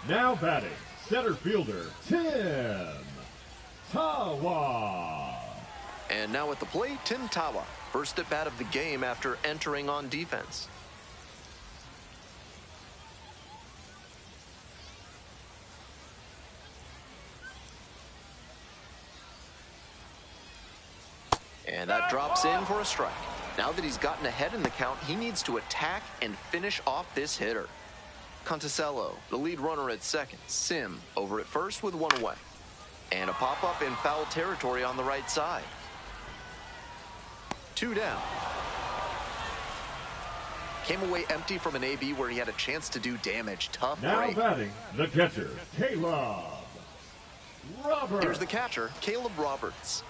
Now batting, center fielder, Tim Tawa. And now at the plate, Tim Tawa. First at bat of the game after entering on defense. And that drops in for a strike. Now that he's gotten ahead in the count, he needs to attack and finish off this hitter. Conticello, the lead runner at second. Sim over at first with one away. And a pop-up in foul territory on the right side. 2 down. Came away empty from an AB where he had a chance to do damage. Tough Now break. batting, the catcher, Caleb Roberts. Here's the catcher, Caleb Roberts.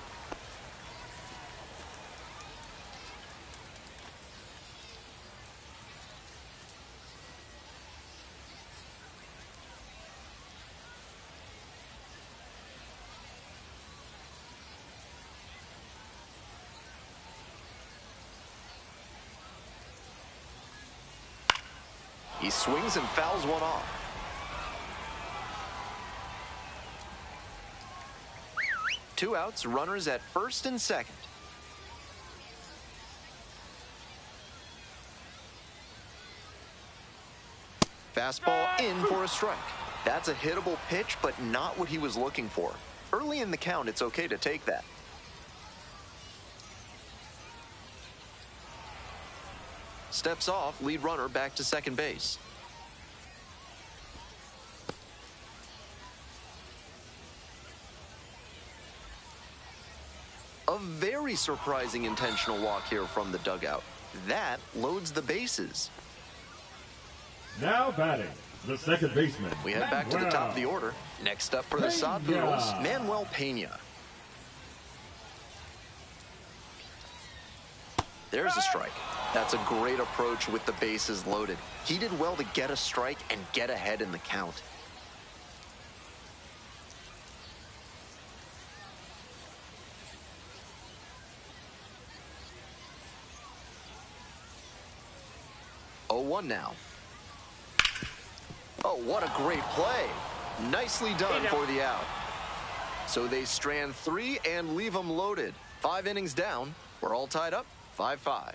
He swings and fouls one off. Two outs, runners at first and second. Fastball in for a strike. That's a hittable pitch, but not what he was looking for. Early in the count, it's okay to take that. Steps off, lead runner back to second base. A very surprising intentional walk here from the dugout. That loads the bases. Now batting, the second baseman. We head back to the top of the order. Next up for the Sod Poodles, Manuel Pena. There's a strike. That's a great approach with the bases loaded. He did well to get a strike and get ahead in the count. 0-1 now. Oh, what a great play. Nicely done for the out. So they strand 3 and leave them loaded. 5 innings down. We're all tied up, 5-5.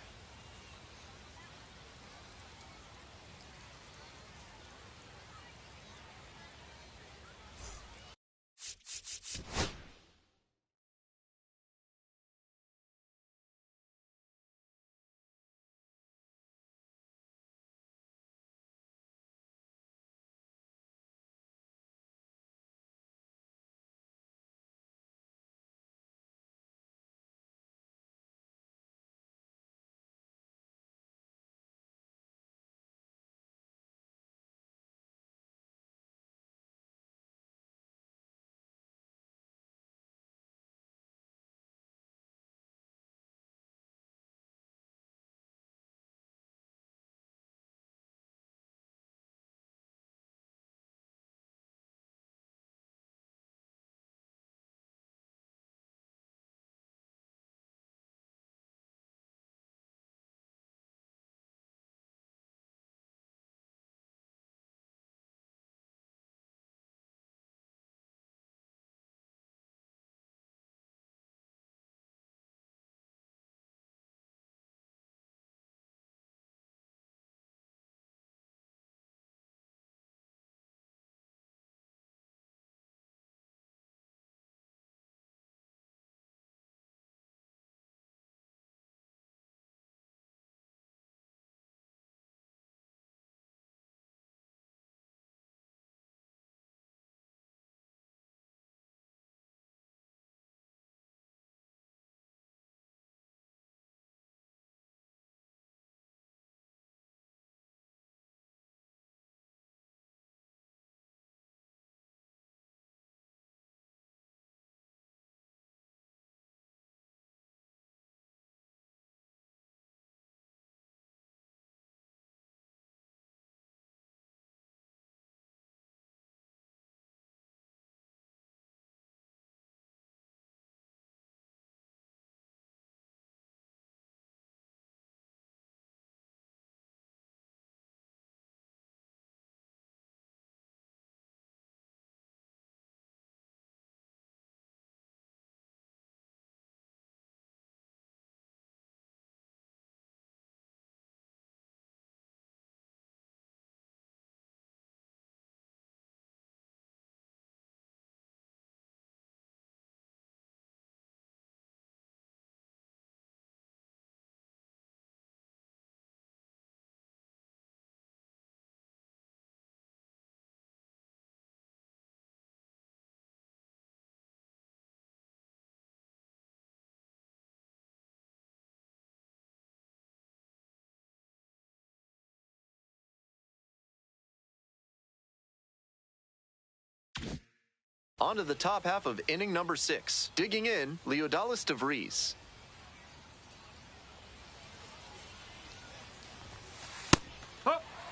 On to the top half of inning number 6. Digging in, Leodalis DeVries.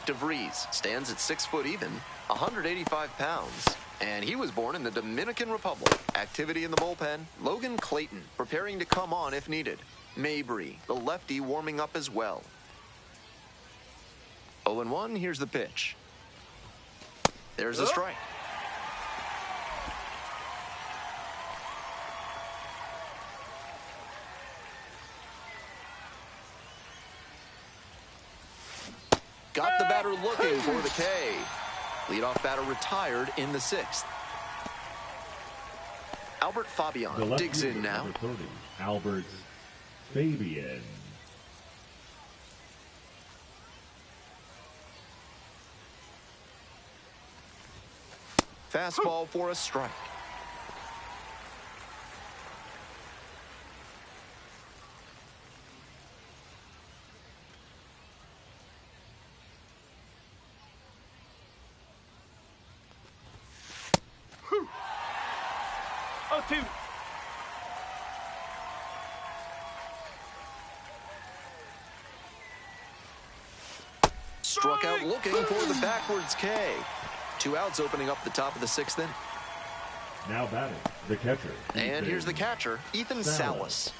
DeVries stands at 6 foot even, 185 pounds, and he was born in the Dominican Republic. Activity in the bullpen, Logan Clayton, preparing to come on if needed. Mabry, the lefty, warming up as well. 0-1, here's the pitch. There's a strike. Got the batter looking for the K. Leadoff batter retired in the 6th. Albert Fabian digs in now. 30, Albert Fabian. Fastball for a strike. Struck out looking for the backwards K. 2 outs opening up the top of the 6th inning. Now batting, the catcher. And here's the catcher, Ethan Salas.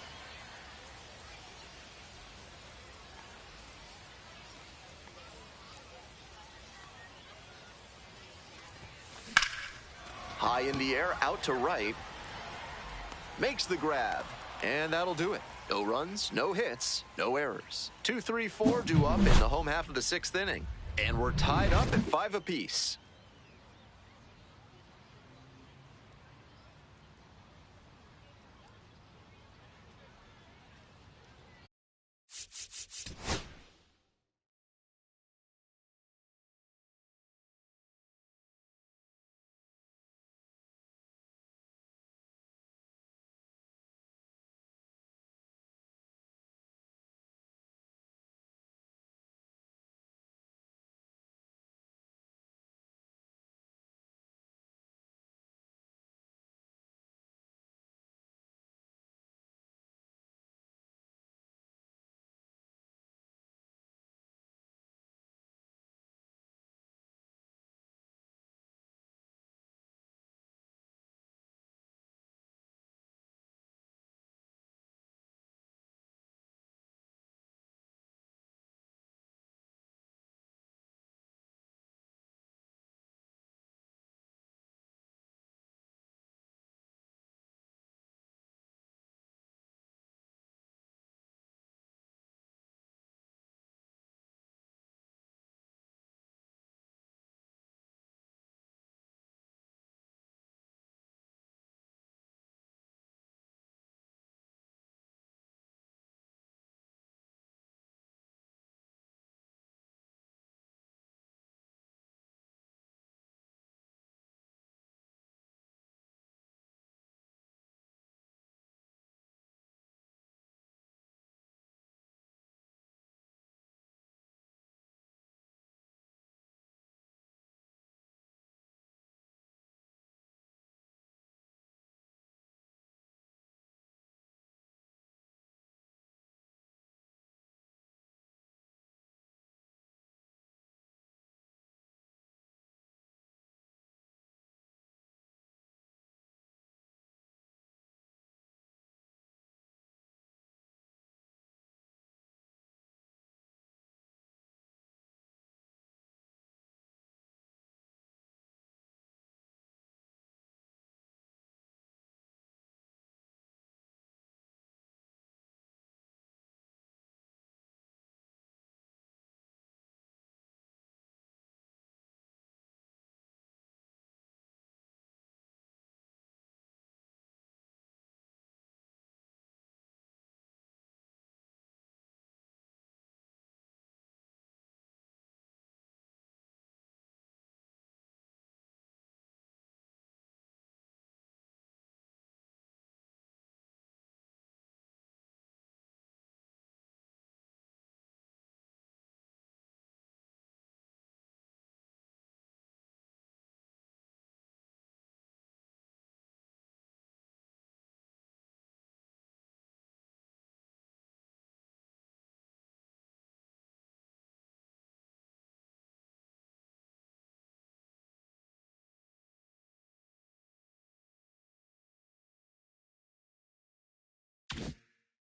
High in the air, out to right. Makes the grab, and that'll do it. No runs, no hits, no errors. 2, 3, 4 due up in the home half of the 6th inning. And we're tied up at 5 apiece.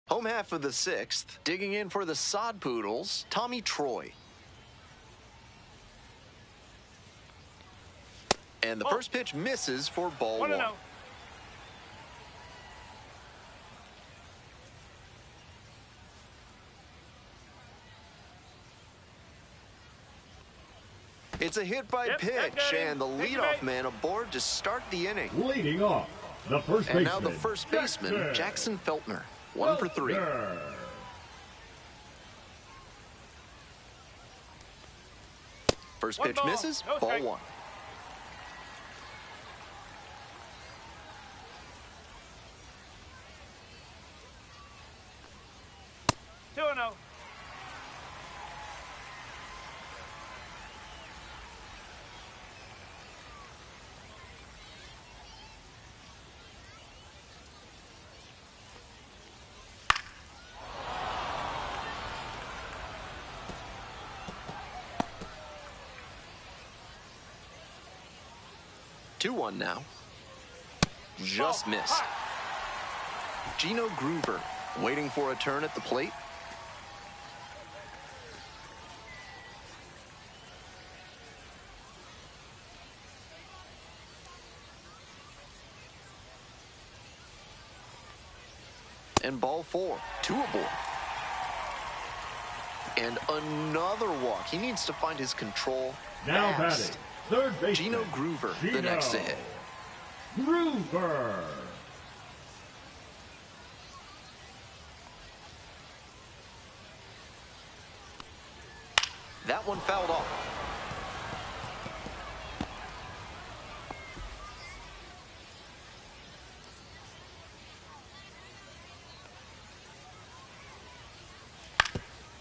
Home half of the 6th, digging in for the Sod Poodles, Tommy Troy. And the first pitch misses for ball 1. It's a hit by pitch, and the leadoff man aboard to start the inning. Leading off, the first baseman. And now the first baseman, Jackson Feltner. 1 for 3. First pitch misses, ball 1. Two 1 now. Just missed. Gino Gruber waiting for a turn at the plate. And ball 4, 2 aboard. And another walk. He needs to find his control Now fast. batting, third baseman, Gino Groover, the Gino next to hit. Groover. That one fouled off.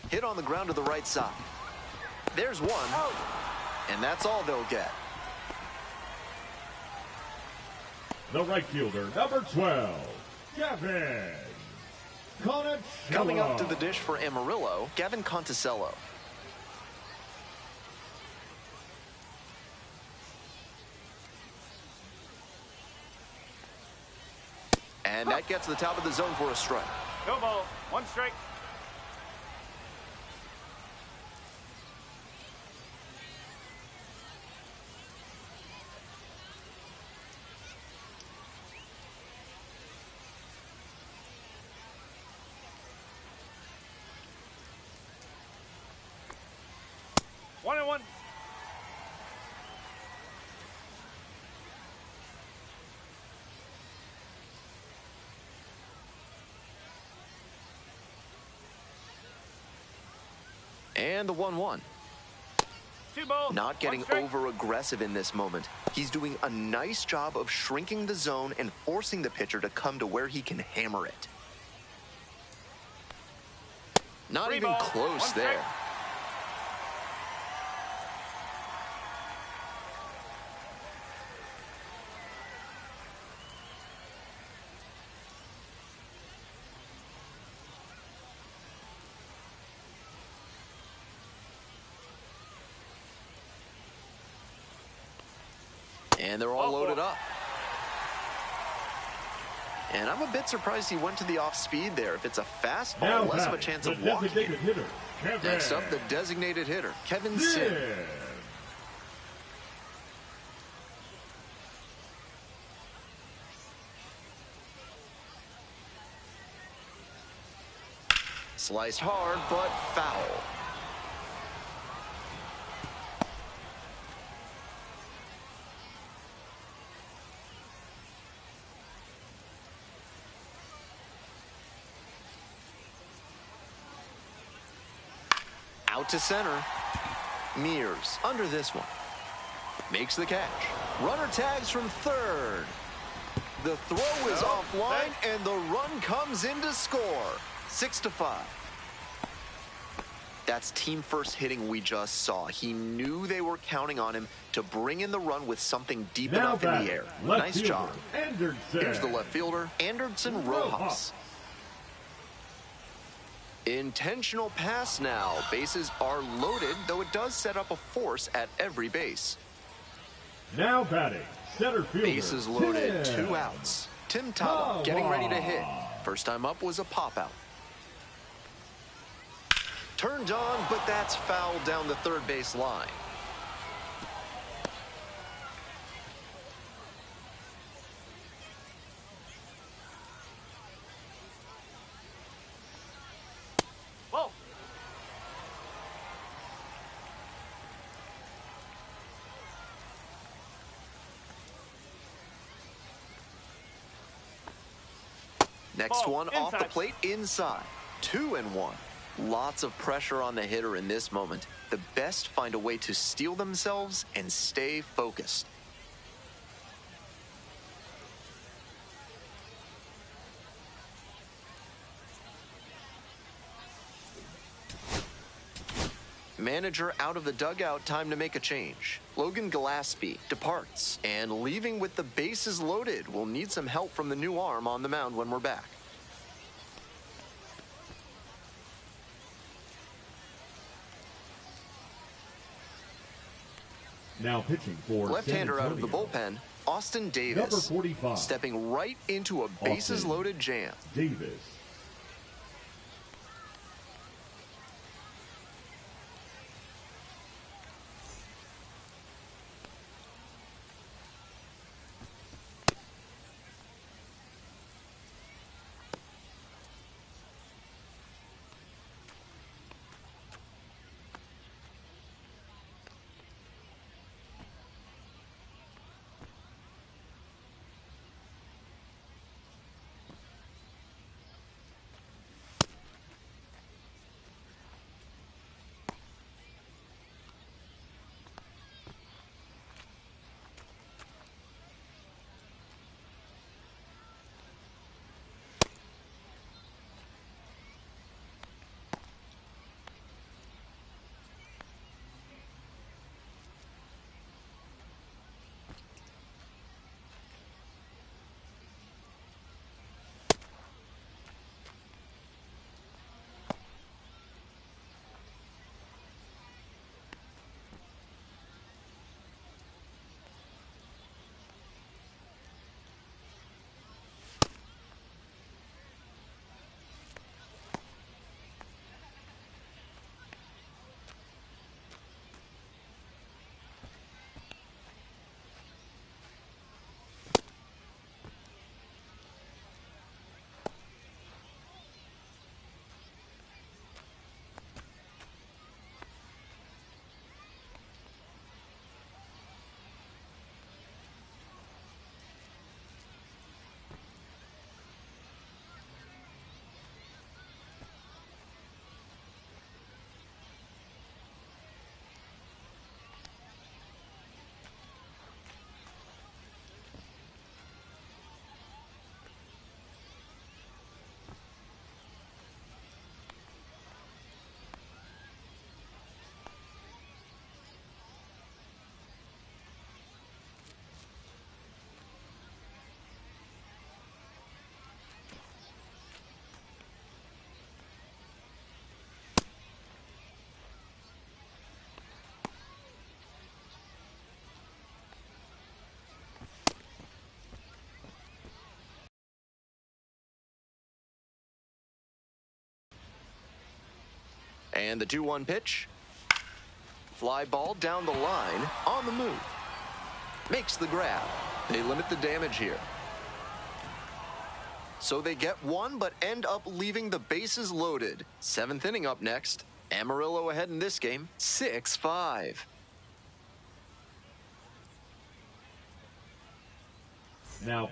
Hit on the ground to the right side. There's one, and that's all they'll get. The right fielder, number 12, Gavin Conticello. Coming up to the dish for Amarillo, Gavin Conticello. And that gets to the top of the zone for a strike. No ball. 1 strike. One and one. And the 1-1. 2 balls. Not getting 1 strike. over-aggressive in this moment. He's doing a nice job of shrinking the zone and forcing the pitcher to come to where he can hammer it. Not 3 even ball, close 1 strike. there. And they're all loaded up. And I'm a bit surprised he went to the off-speed there. If it's a fastball, Now less of a batting, chance the of walking designated it. hitter, Kevin Next up, the designated hitter, Kevin Sim. Sim. Sliced hard, but foul. Out to center. Mears under this one. Makes the catch. Runner tags from third. The throw is offline, and the run comes in to score. 6-5. That's team first hitting we just saw. He knew they were counting on him to bring in the run with something deep Now enough in batting, the air. left Nice fielder, job. Anderson. Here's the left fielder, Anderson Rojas. Intentional pass now. Bases are loaded, though it does set up a force at every base. Now batting, center fielder. Bases loaded, Tim 2 outs. Tim Tawa getting ready to hit. First time up was a pop-out. Turned on, but that's fouled down the third base line. Ball. Next Ball, one off the inside. plate, inside. 2-1. Lots of pressure on the hitter in this moment. The best find a way to steel themselves and stay focused. Manager out of the dugout, time to make a change. Logan Gillespie departs, and leaving with the bases loaded. We'll need some help from the new arm on the mound when we're back. Now pitching for Left-hander San out of the Antonio, bullpen, Austin Davis. Number 45. Stepping right into a bases-loaded jam. Davis. And the 2-1 pitch. Fly ball down the line, on the move. Makes the grab. They limit the damage here. So they get one, but end up leaving the bases loaded. 7th inning up next. Amarillo ahead in this game, 6-5. Now,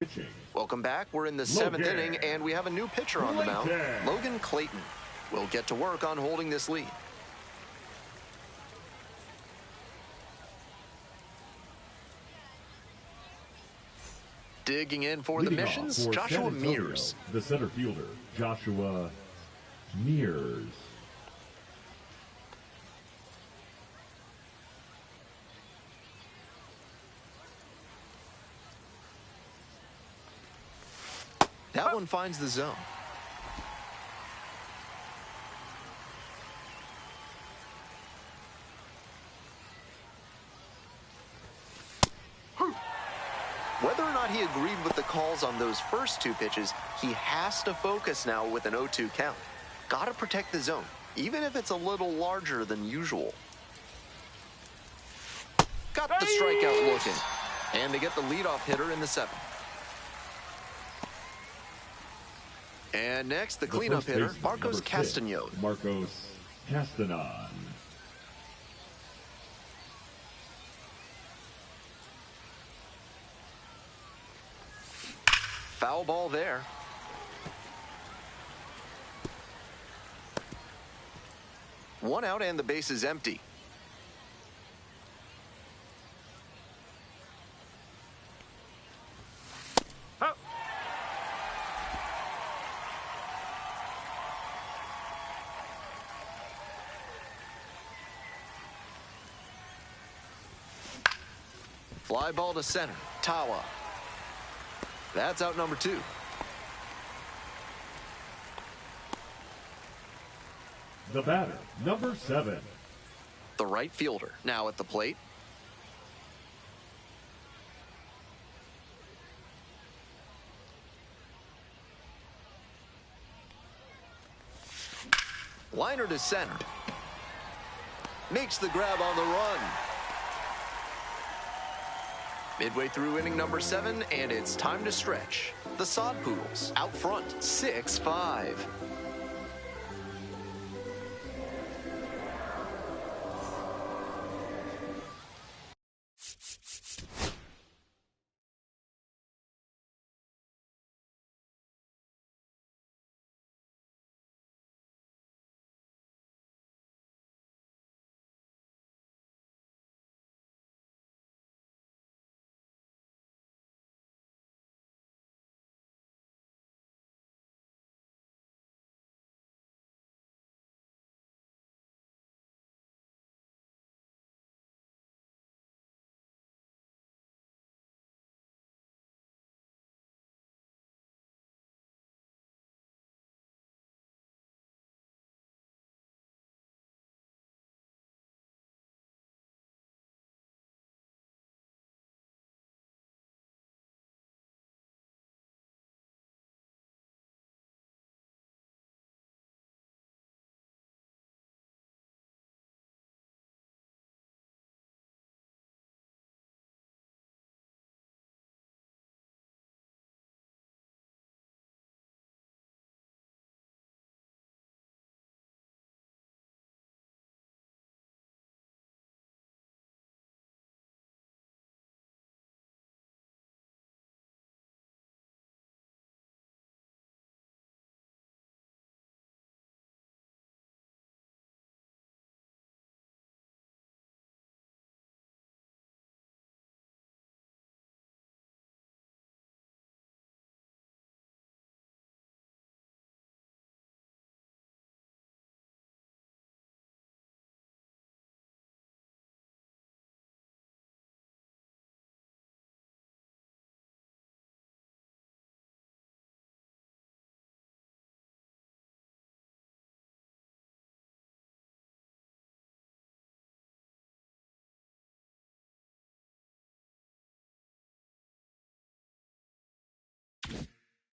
Pitching. Welcome back. We're in the seventh inning, and we have a new pitcher on the mound, Logan Clayton. Will get to work on holding this lead. Digging in for the missions, Joshua Mears. The center fielder, Joshua Mears. That one finds the zone. Whether or not he agreed with the calls on those first two pitches, he has to focus now with an 0-2 count. Gotta protect the zone, even if it's a little larger than usual. Got the strikeout looking. And they get the leadoff hitter in the seventh. And next, the cleanup hitter, Marcos Castañon. Marcos Castañon. Foul ball there. One out and the base is empty. Fly ball to center. Tawa. That's out number 2. The batter, number 7. The right fielder now at the plate. Liner to center. Makes the grab on the run. Midway through inning number 7, and it's time to stretch. The Sod Poodles out front, 6-5.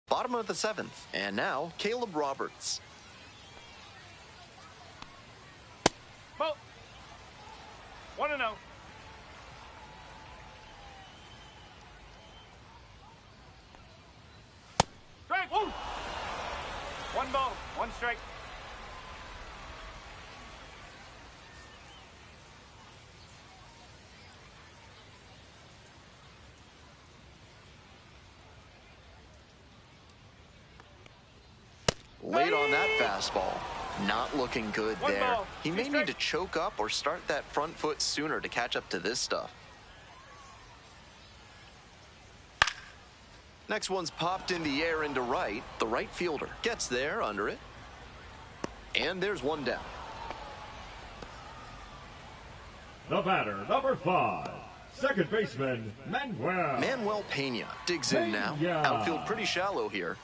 Bottom of the 7th, and now Caleb Roberts. Ball. 1-0. Strike. Woo. 1 ball, 1 strike. Late on that fastball. Not looking good One there. ball, He two may need strikes. to choke up or start that front foot sooner to catch up to this stuff. Next one's popped in the air into right. The right fielder gets there under it. And there's one down. The batter, number 5, second baseman, Manuel. Manuel Pena digs in now. Pena. Outfield pretty shallow here.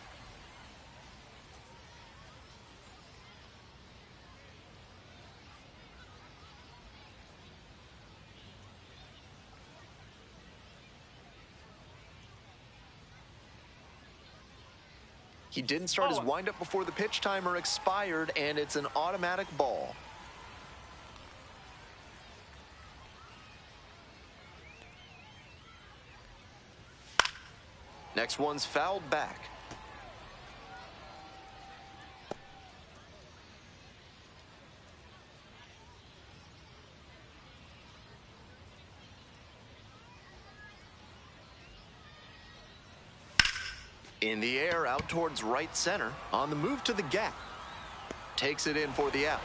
He didn't start his windup before the pitch timer expired, and it's an automatic ball. Next one's fouled back. In the air, out towards right center. On the move to the gap. Takes it in for the out.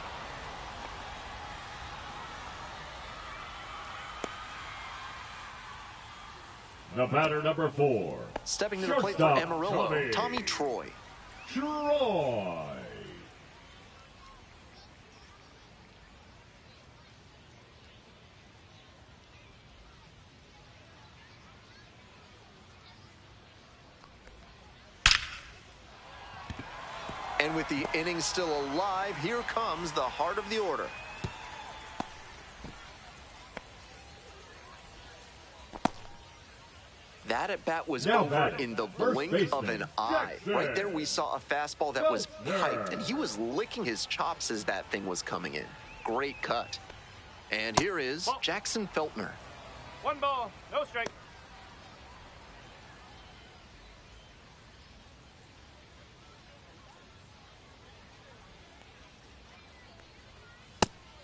The batter, number 4, Stepping to the plate for shortstop, Amarillo, Tommy Troy. Troy. And with the inning still alive, here comes the heart of the order. That at bat was Now over batting, in the first blink baseman, of an eye. Jackson. Right there we saw a fastball that was Jackson. piped, and he was licking his chops as that thing was coming in. Great cut. And here is Jackson Feltner. 1 ball, no strike.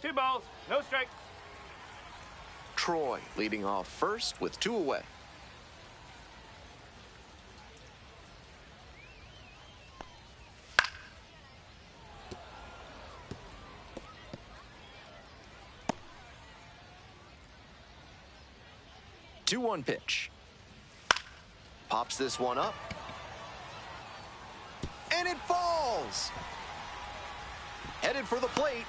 Two balls, no strikes. Troy leading off first with 2 away. Two 2-1 pitch. Pops this one up. And it falls. Headed for the plate.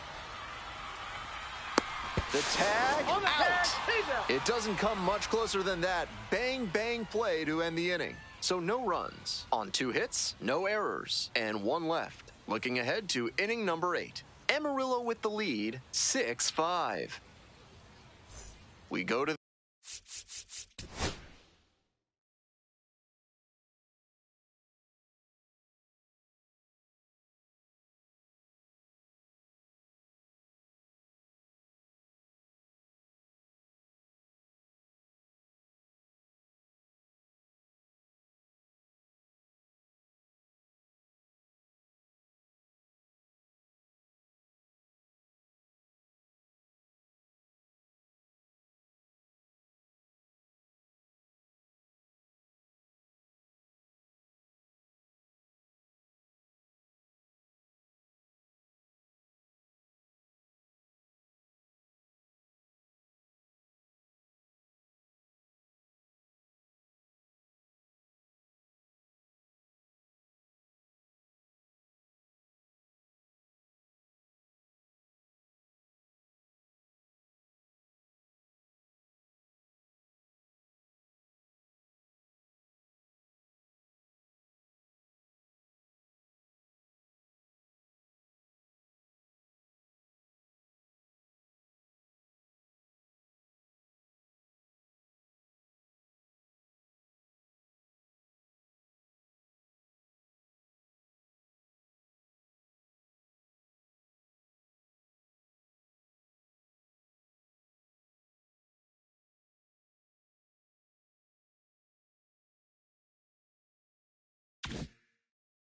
The tag On the out. tag, he's out. It doesn't come much closer than that. Bang, bang play to end the inning. So no runs on 2 hits, no errors, and 1 left. Looking ahead to inning number 8. Amarillo with the lead, 6-5. We go to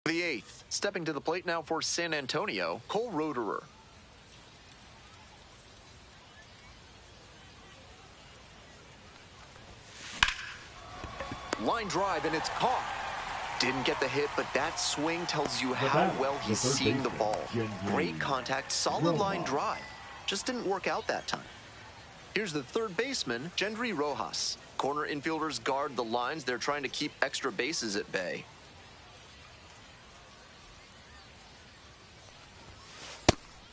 the 8th. Stepping to the plate now for San Antonio, Cole Roederer. Line drive, and it's caught. Didn't get the hit, but that swing tells you how batter, well the he's third seeing the baseman, ball. Gendry Great contact, solid line Rojas. drive. Just didn't work out that time. Here's the third baseman, Gendry Rojas. Corner infielders guard the lines. They're trying to keep extra bases at bay.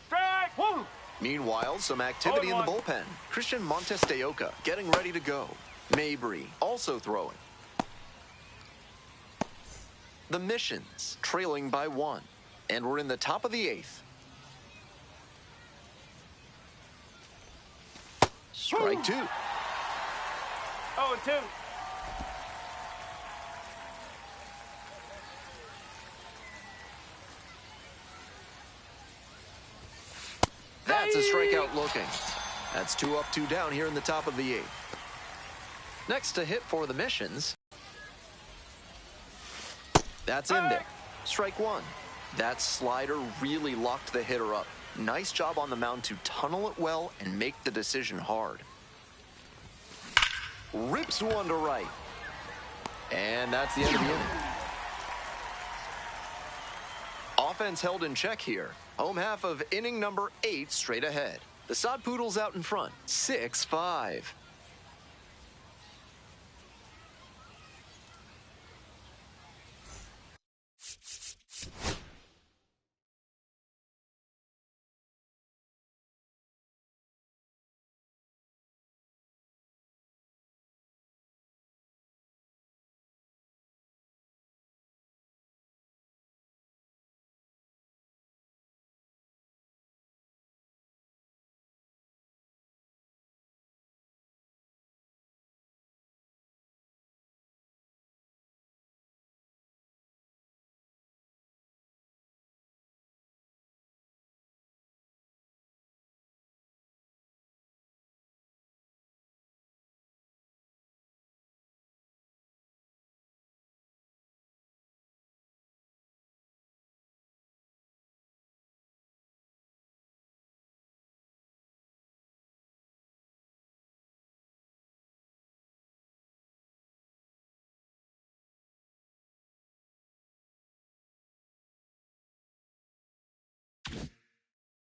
Strike! Woo! Meanwhile, some activity in the 0-1. bullpen. Christian Montes de Oca getting ready to go. Mabry also throwing. The Missions trailing by 1. And we're in the top of the 8th. Strike 2. 0-2. That's a strikeout looking. That's 2 up, 2 down here in the top of the 8th. Next to hit for the Missions. That's in there. Strike 1. That slider really locked the hitter up. Nice job on the mound to tunnel it well and make the decision hard. Rips one to right. And that's the end of the inning. Offense held in check here. Home half of inning number 8 straight ahead. The Sod Poodles out in front, 6-5.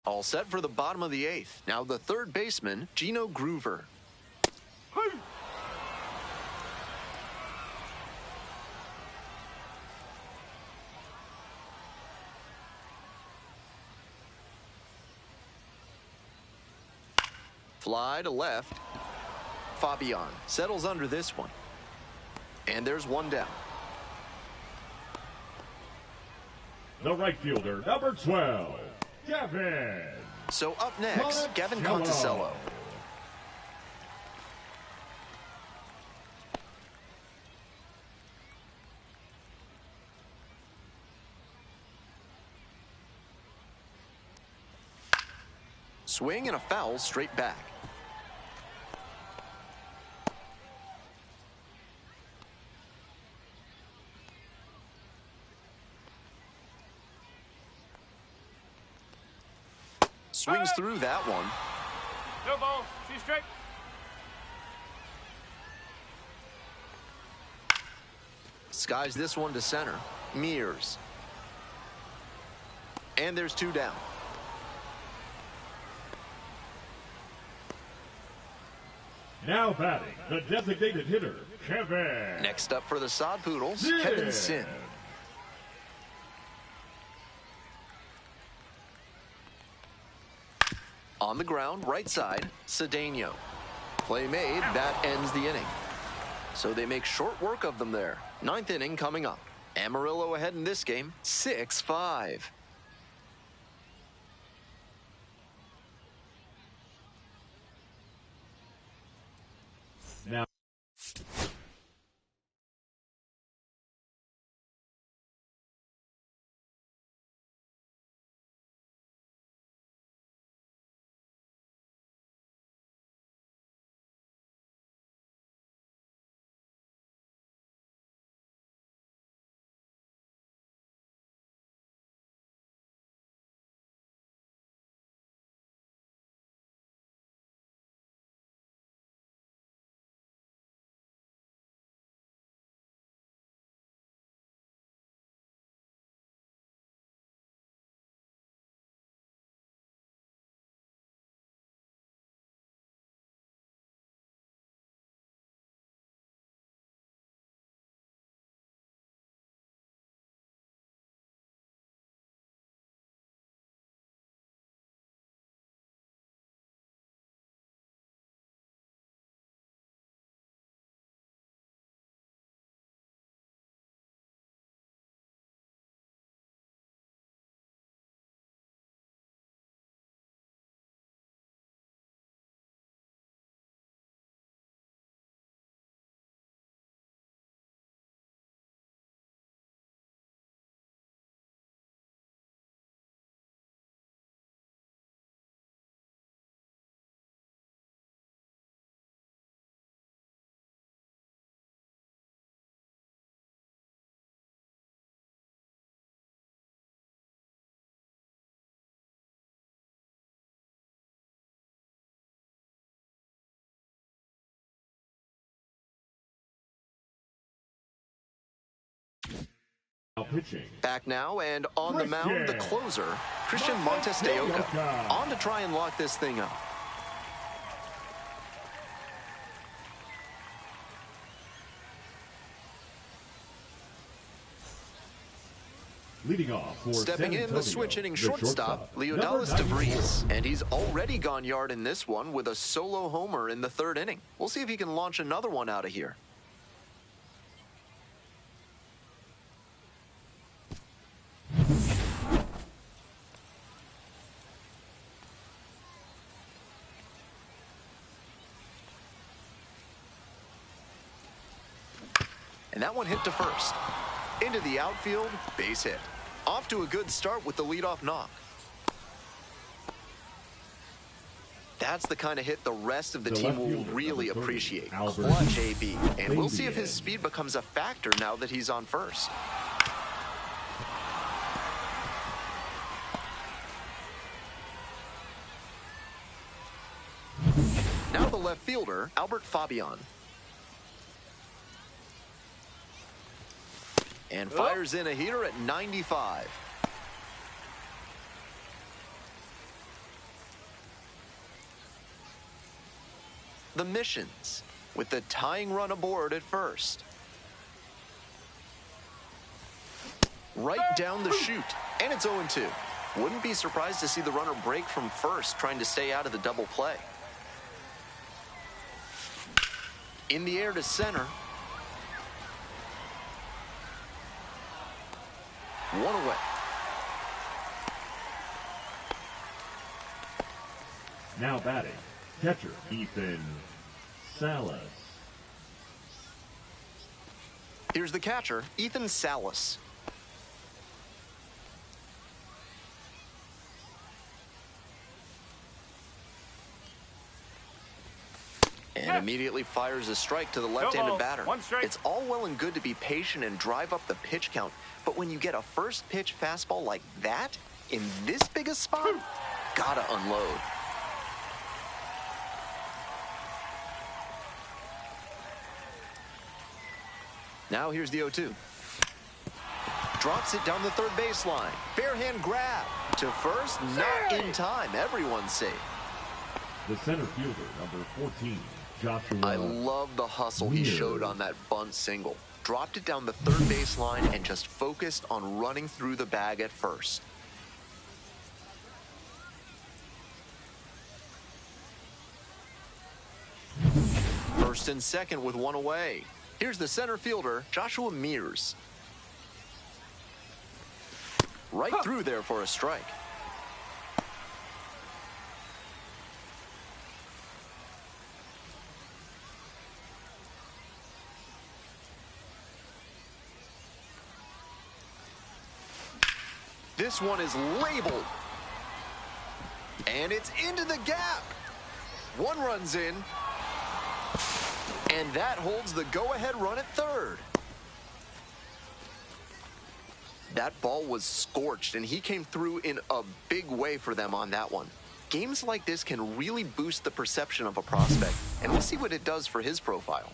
All set for the bottom of the 8th. Now the third baseman, Gino Groover. Fly to left. Fabian settles under this one. And there's one down. The right fielder, number 12, Gavin. So up next, Gavin Conticello. Swing and a foul straight back. Swings through that one. No balls. 2 strike. Skies this one to center. Mears. And there's 2 down. Now batting, the designated hitter, Kevin. Next up for the Sod Poodles, Sin. Kevin Sin. On the ground, right side, Cedeno. Play made, that ends the inning. So they make short work of them there. 9th inning coming up. Amarillo ahead in this game, 6-5. Now pitching. Back now, and on the mound, the closer, Christian Montes de Oca, on to try and lock this thing up. Leading off for stepping in, the switch hitting shortstop, Leodalis DeVries. And he's already gone yard in this one with a solo homer in the third inning. We'll see if he can launch another one out of here. And that one hit to first. Into the outfield, base hit. Off to a good start with the leadoff knock. That's the kind of hit the rest of the team will really appreciate. Clutch AB. And we'll see if his speed becomes a factor now that he's on first. Now the left fielder, Albert Fabian. And fires in a heater at 95. The Missions with the tying run aboard at first. Right down the chute, and it's 0-2. Wouldn't be surprised to see the runner break from first, trying to stay out of the double play. In the air to center. One away. Now batting, catcher Ethan Salas. Here's the catcher, Ethan Salas. And immediately fires a strike to the left-handed batter. It's all well and good to be patient and drive up the pitch count, but when you get a first pitch fastball like that, in this big a spot, gotta unload. Now here's the 0-2. Drops it down the third baseline. Barehand grab to first, not in time. Everyone's safe. The center fielder, number 14, Joshua. I love the hustle he showed on that bunt single. Dropped it down the third baseline and just focused on running through the bag at first. First and second with one away. Here's the center fielder, Joshua Mears. Right through there for a strike. This one is labeled. And it's into the gap. One run's in. And that holds the go-ahead run at third. That ball was scorched, and he came through in a big way for them on that one. Games like this can really boost the perception of a prospect, and we'll see what it does for his profile.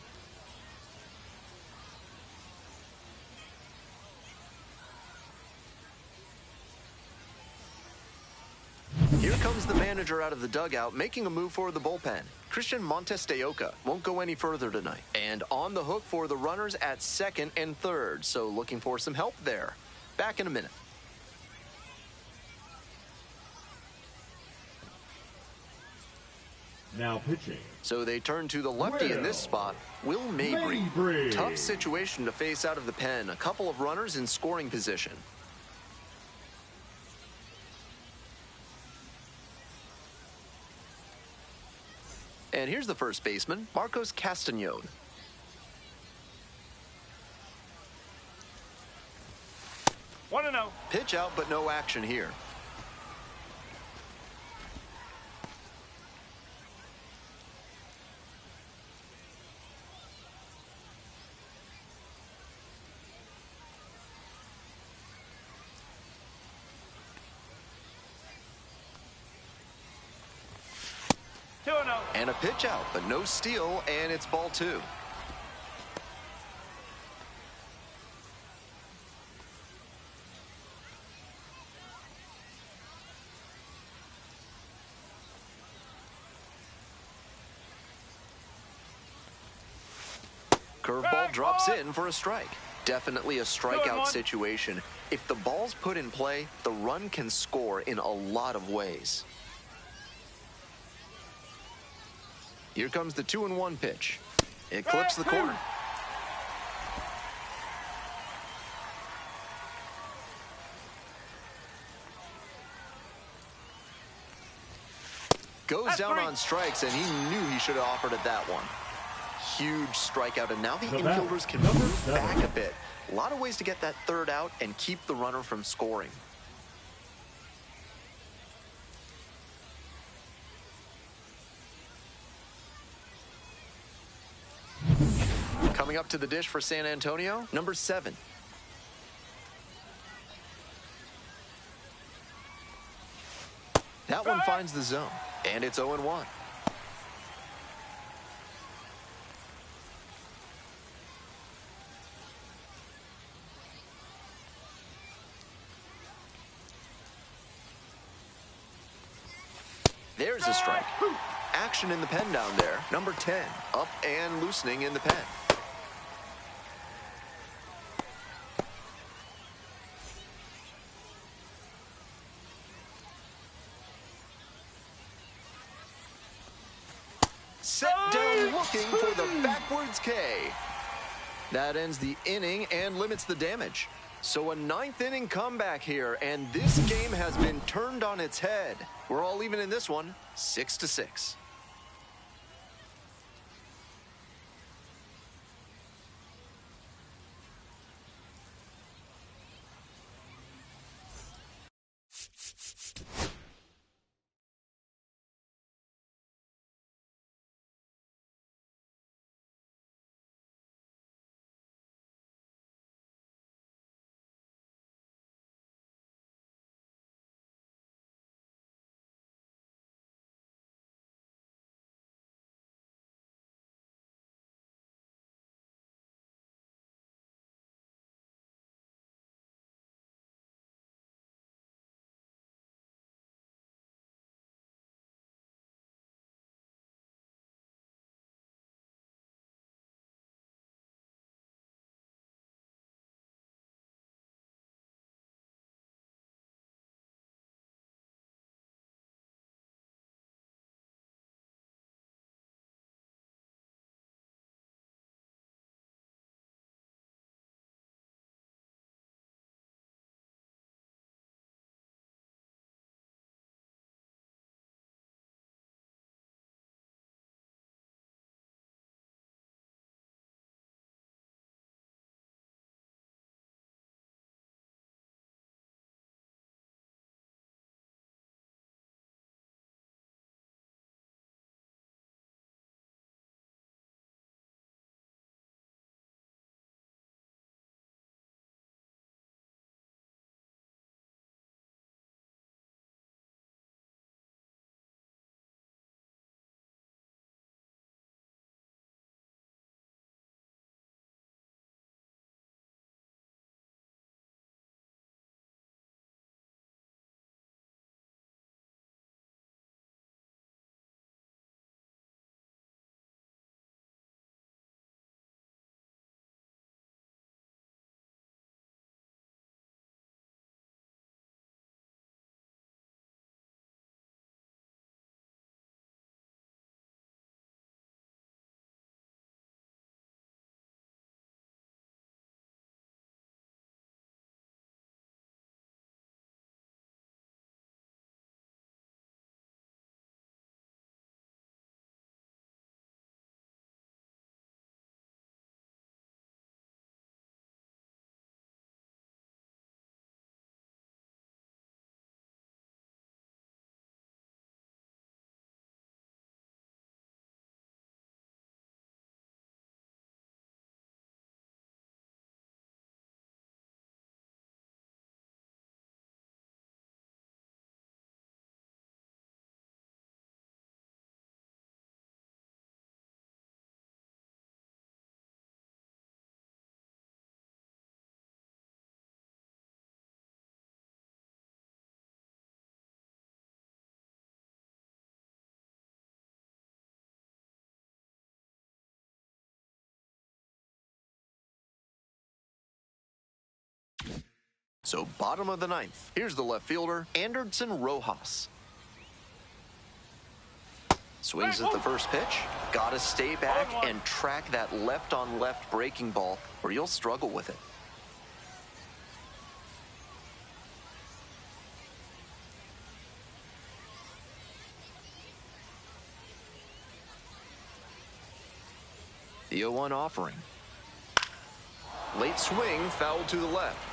Here comes the manager out of the dugout, making a move for the bullpen. Christian Montes de Oca won't go any further tonight. And on the hook for the runners at second and third, so looking for some help there. Back in a minute. Now pitching. So they turn to the lefty in this spot, Will Mabry. Tough situation to face out of the pen. A couple of runners in scoring position. And here's the first baseman, Marcos Castañón. One and 0. Pitch out, but no action here. And a pitch out, but no steal, and it's ball 2. Curveball drops in for a strike. Definitely a strikeout situation. If the ball's put in play, the run can score in a lot of ways. Here comes the 2-1 pitch. It clips the corner. Goes down on strikes, and he knew he should have offered it that one. Huge strikeout, and now the infielders can move back a bit. A lot of ways to get that third out and keep the runner from scoring. Coming up to the dish for San Antonio, number 7. That one finds the zone, and it's 0-1. There's a strike. Action in the pen down there. Number 10, up and loosening in the pen. Set down looking for the backwards K. That ends the inning and limits the damage. So a 9th inning comeback here, and this game has been turned on its head. We're all even in this one, 6-6. So bottom of the ninth. Here's the left fielder, Anderson Rojas. Swings at the first pitch. Gotta stay back and track that left-on-left breaking ball, or you'll struggle with it. The 0-1 offering. Late swing, foul to the left.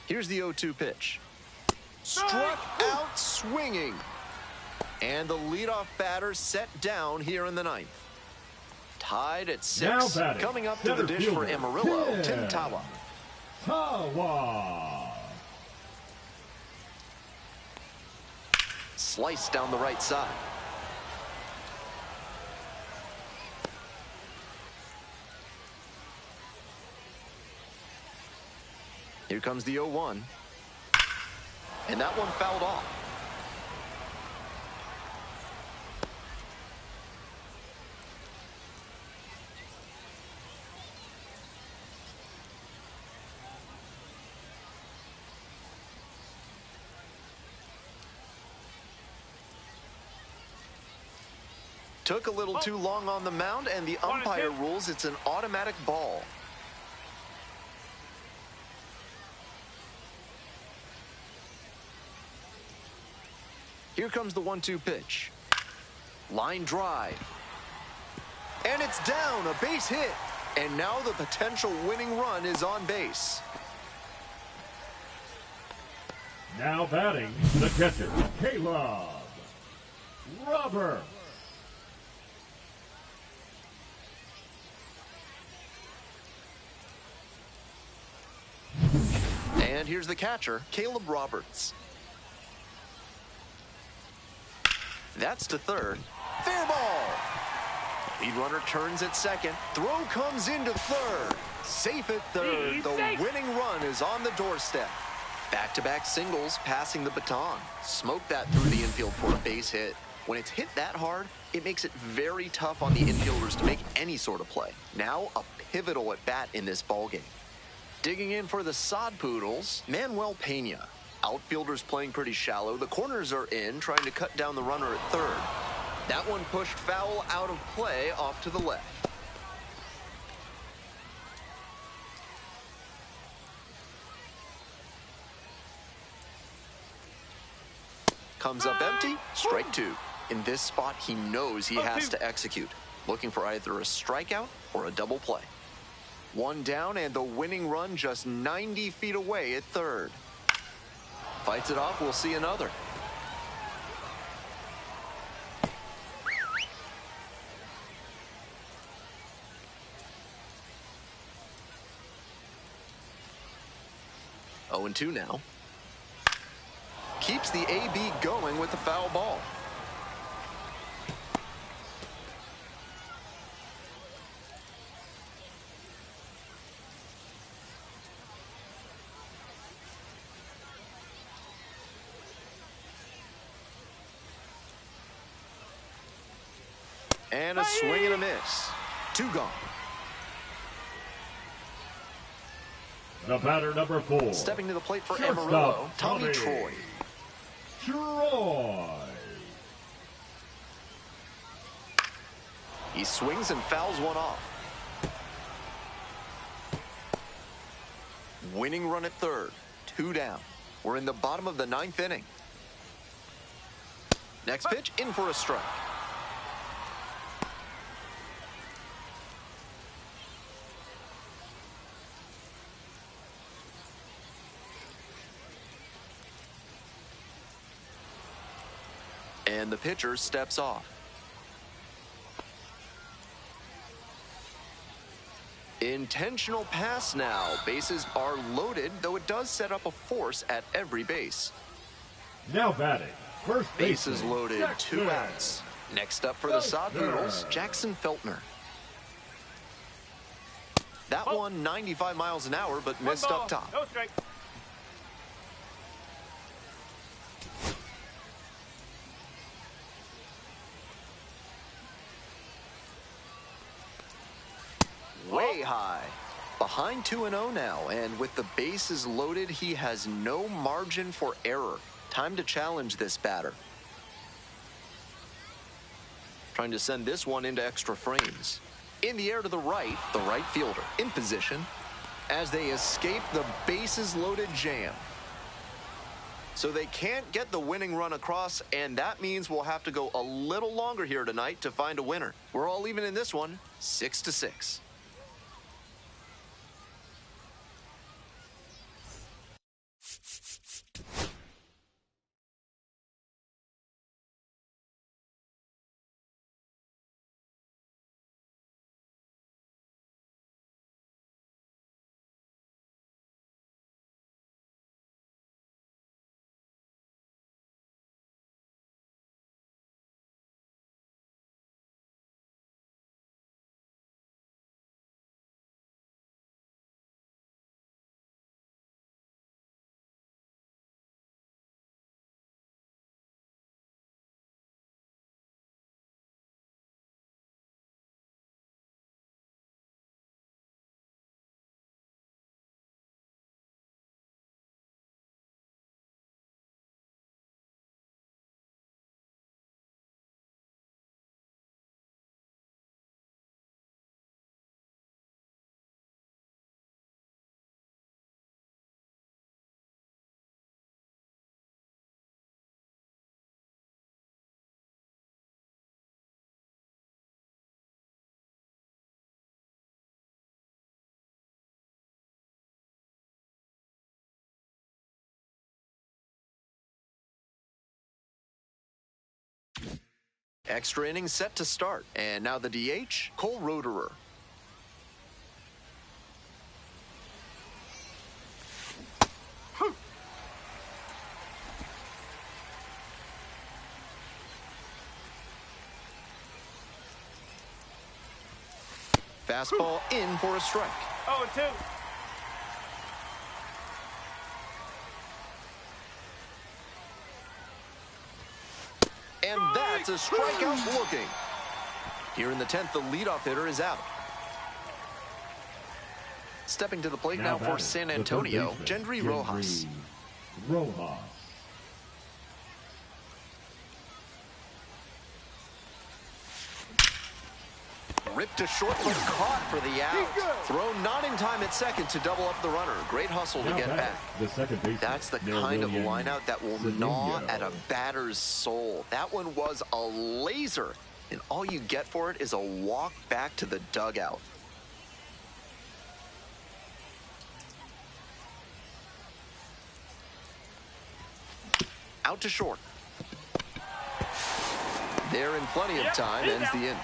Here's the 0-2 pitch. Struck out swinging. And the leadoff batter set down here in the ninth. Tied at 6. Coming up to the dish for Amarillo, Tim Tawa. Slice down the right side. Here comes the 0-1. And that one fouled off. Took a little too long on the mound, and the umpire rules it's an automatic ball. Here comes the 1-2 pitch. Line drive. And it's down, a base hit. And now the potential winning run is on base. Now batting, the catcher, Caleb Roberts. And here's the catcher, Caleb Roberts. That's to third. Fair ball. Lead runner turns at second. Throw comes into third. Safe at third. The winning run is on the doorstep. Back-to-back singles, passing the baton. Smoke that through the infield for a base hit. When it's hit that hard, it makes it very tough on the infielders to make any sort of play. Now a pivotal at bat in this ballgame. Digging in for the Sod Poodles, Manuel Pena. Outfielders playing pretty shallow. The corners are in, trying to cut down the runner at third. That one pushed foul out of play off to the left. Comes up empty, strike 2. In this spot, he knows he has to execute, looking for either a strikeout or a double play. One down, and the winning run just 90 feet away at third. Fights it off, we'll see another. Oh, 0-2 now. Keeps the AB going with the foul ball. And a swing and a miss. 2 gone. The batter, number 4. Stepping to the plate for Amarillo, Tommy Troy. He swings and fouls one off. Winning run at third. 2 down. We're in the bottom of the 9th inning. Next pitch, in for a strike. And the pitcher steps off. Intentional pass now. Bases are loaded, though it does set up a force at every base. Now batting, First Bases baseman, loaded, Jackson. 2 outs. Next up for the Sod Poodles, Jackson Feltner. That one 95 miles an hour, but missed up top. No strike. Way high. Behind 2-0 now, and with the bases loaded, he has no margin for error. Time to challenge this batter. Trying to send this one into extra frames. In the air to the right fielder in position as they escape the bases loaded jam. So they can't get the winning run across, and that means we'll have to go a little longer here tonight to find a winner. We're all even in this one, 6-6. Extra innings set to start. And now the DH, Cole Roederer. Fastball in for a strike. 0-2. And that's a strikeout looking. Here in the 10th, the leadoff hitter is out. Stepping to the plate now for San Antonio, Gendry Rojas. Ripped to short, but caught for the out. Thrown not in time at second to double up the runner. Great hustle to get back. That's the kind of lineout that will gnaw at a batter's soul. That one was a laser, and all you get for it is a walk back to the dugout. Out to short. There in plenty of time, ends the inning.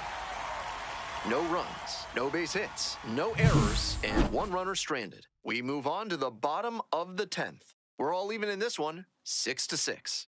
No runs, no base hits, no errors, and 1 runner stranded. We move on to the bottom of the 10th. We're all even in this one, 6-6.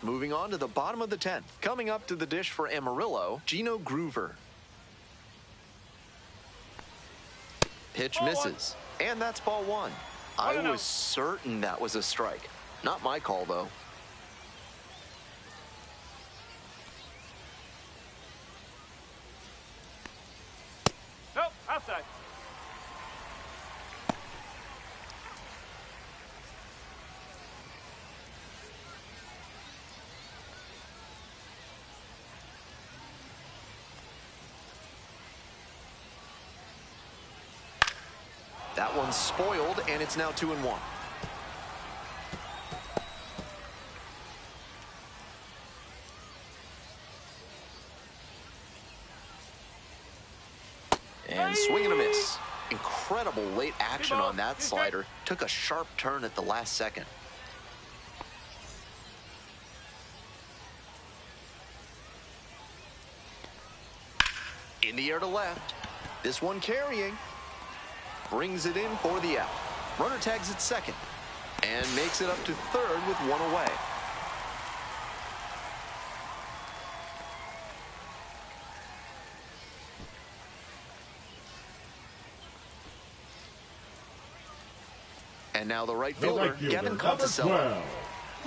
Moving on to the bottom of the 10th. Coming up to the dish for Amarillo, Gino Groover. Pitch Ball misses. And that's ball one. I was certain that was a strike. Not my call, though. Nope, outside. That one's spoiled, and it's now 2-1. And swing and a miss. Incredible late action on that slider. Took a sharp turn at the last second. In the air to left. This one carrying. Brings it in for the out. Runner tags at second and makes it up to third with one away. And now the right fielder, Gavin Conticello.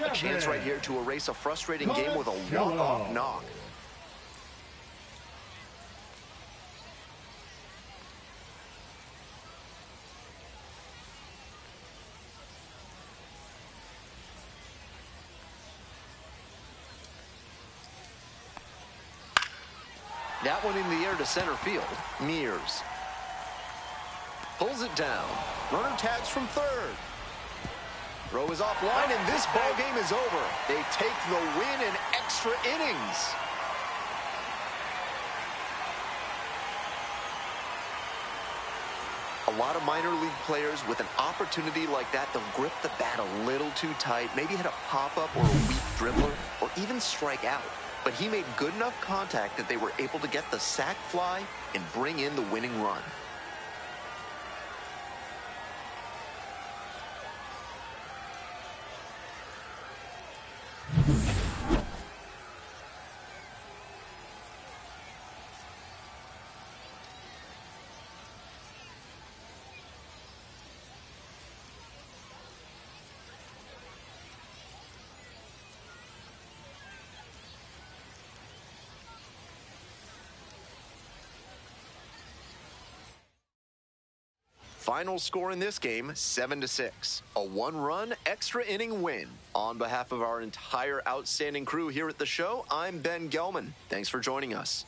A chance right here to erase a frustrating game with a walk-off knock. That one in the air to center field. Mears pulls it down. Runner tags from third. Throw is offline, and this ball game is over. They take the win in extra innings. A lot of minor league players with an opportunity like that, they'll grip the bat a little too tight, maybe hit a pop-up or a weak dribbler, or even strike out. But he made good enough contact that they were able to get the sac fly and bring in the winning run. Final score in this game, 7-6. A one-run extra inning win. On behalf of our entire outstanding crew here at the show, I'm Ben Gelman. Thanks for joining us.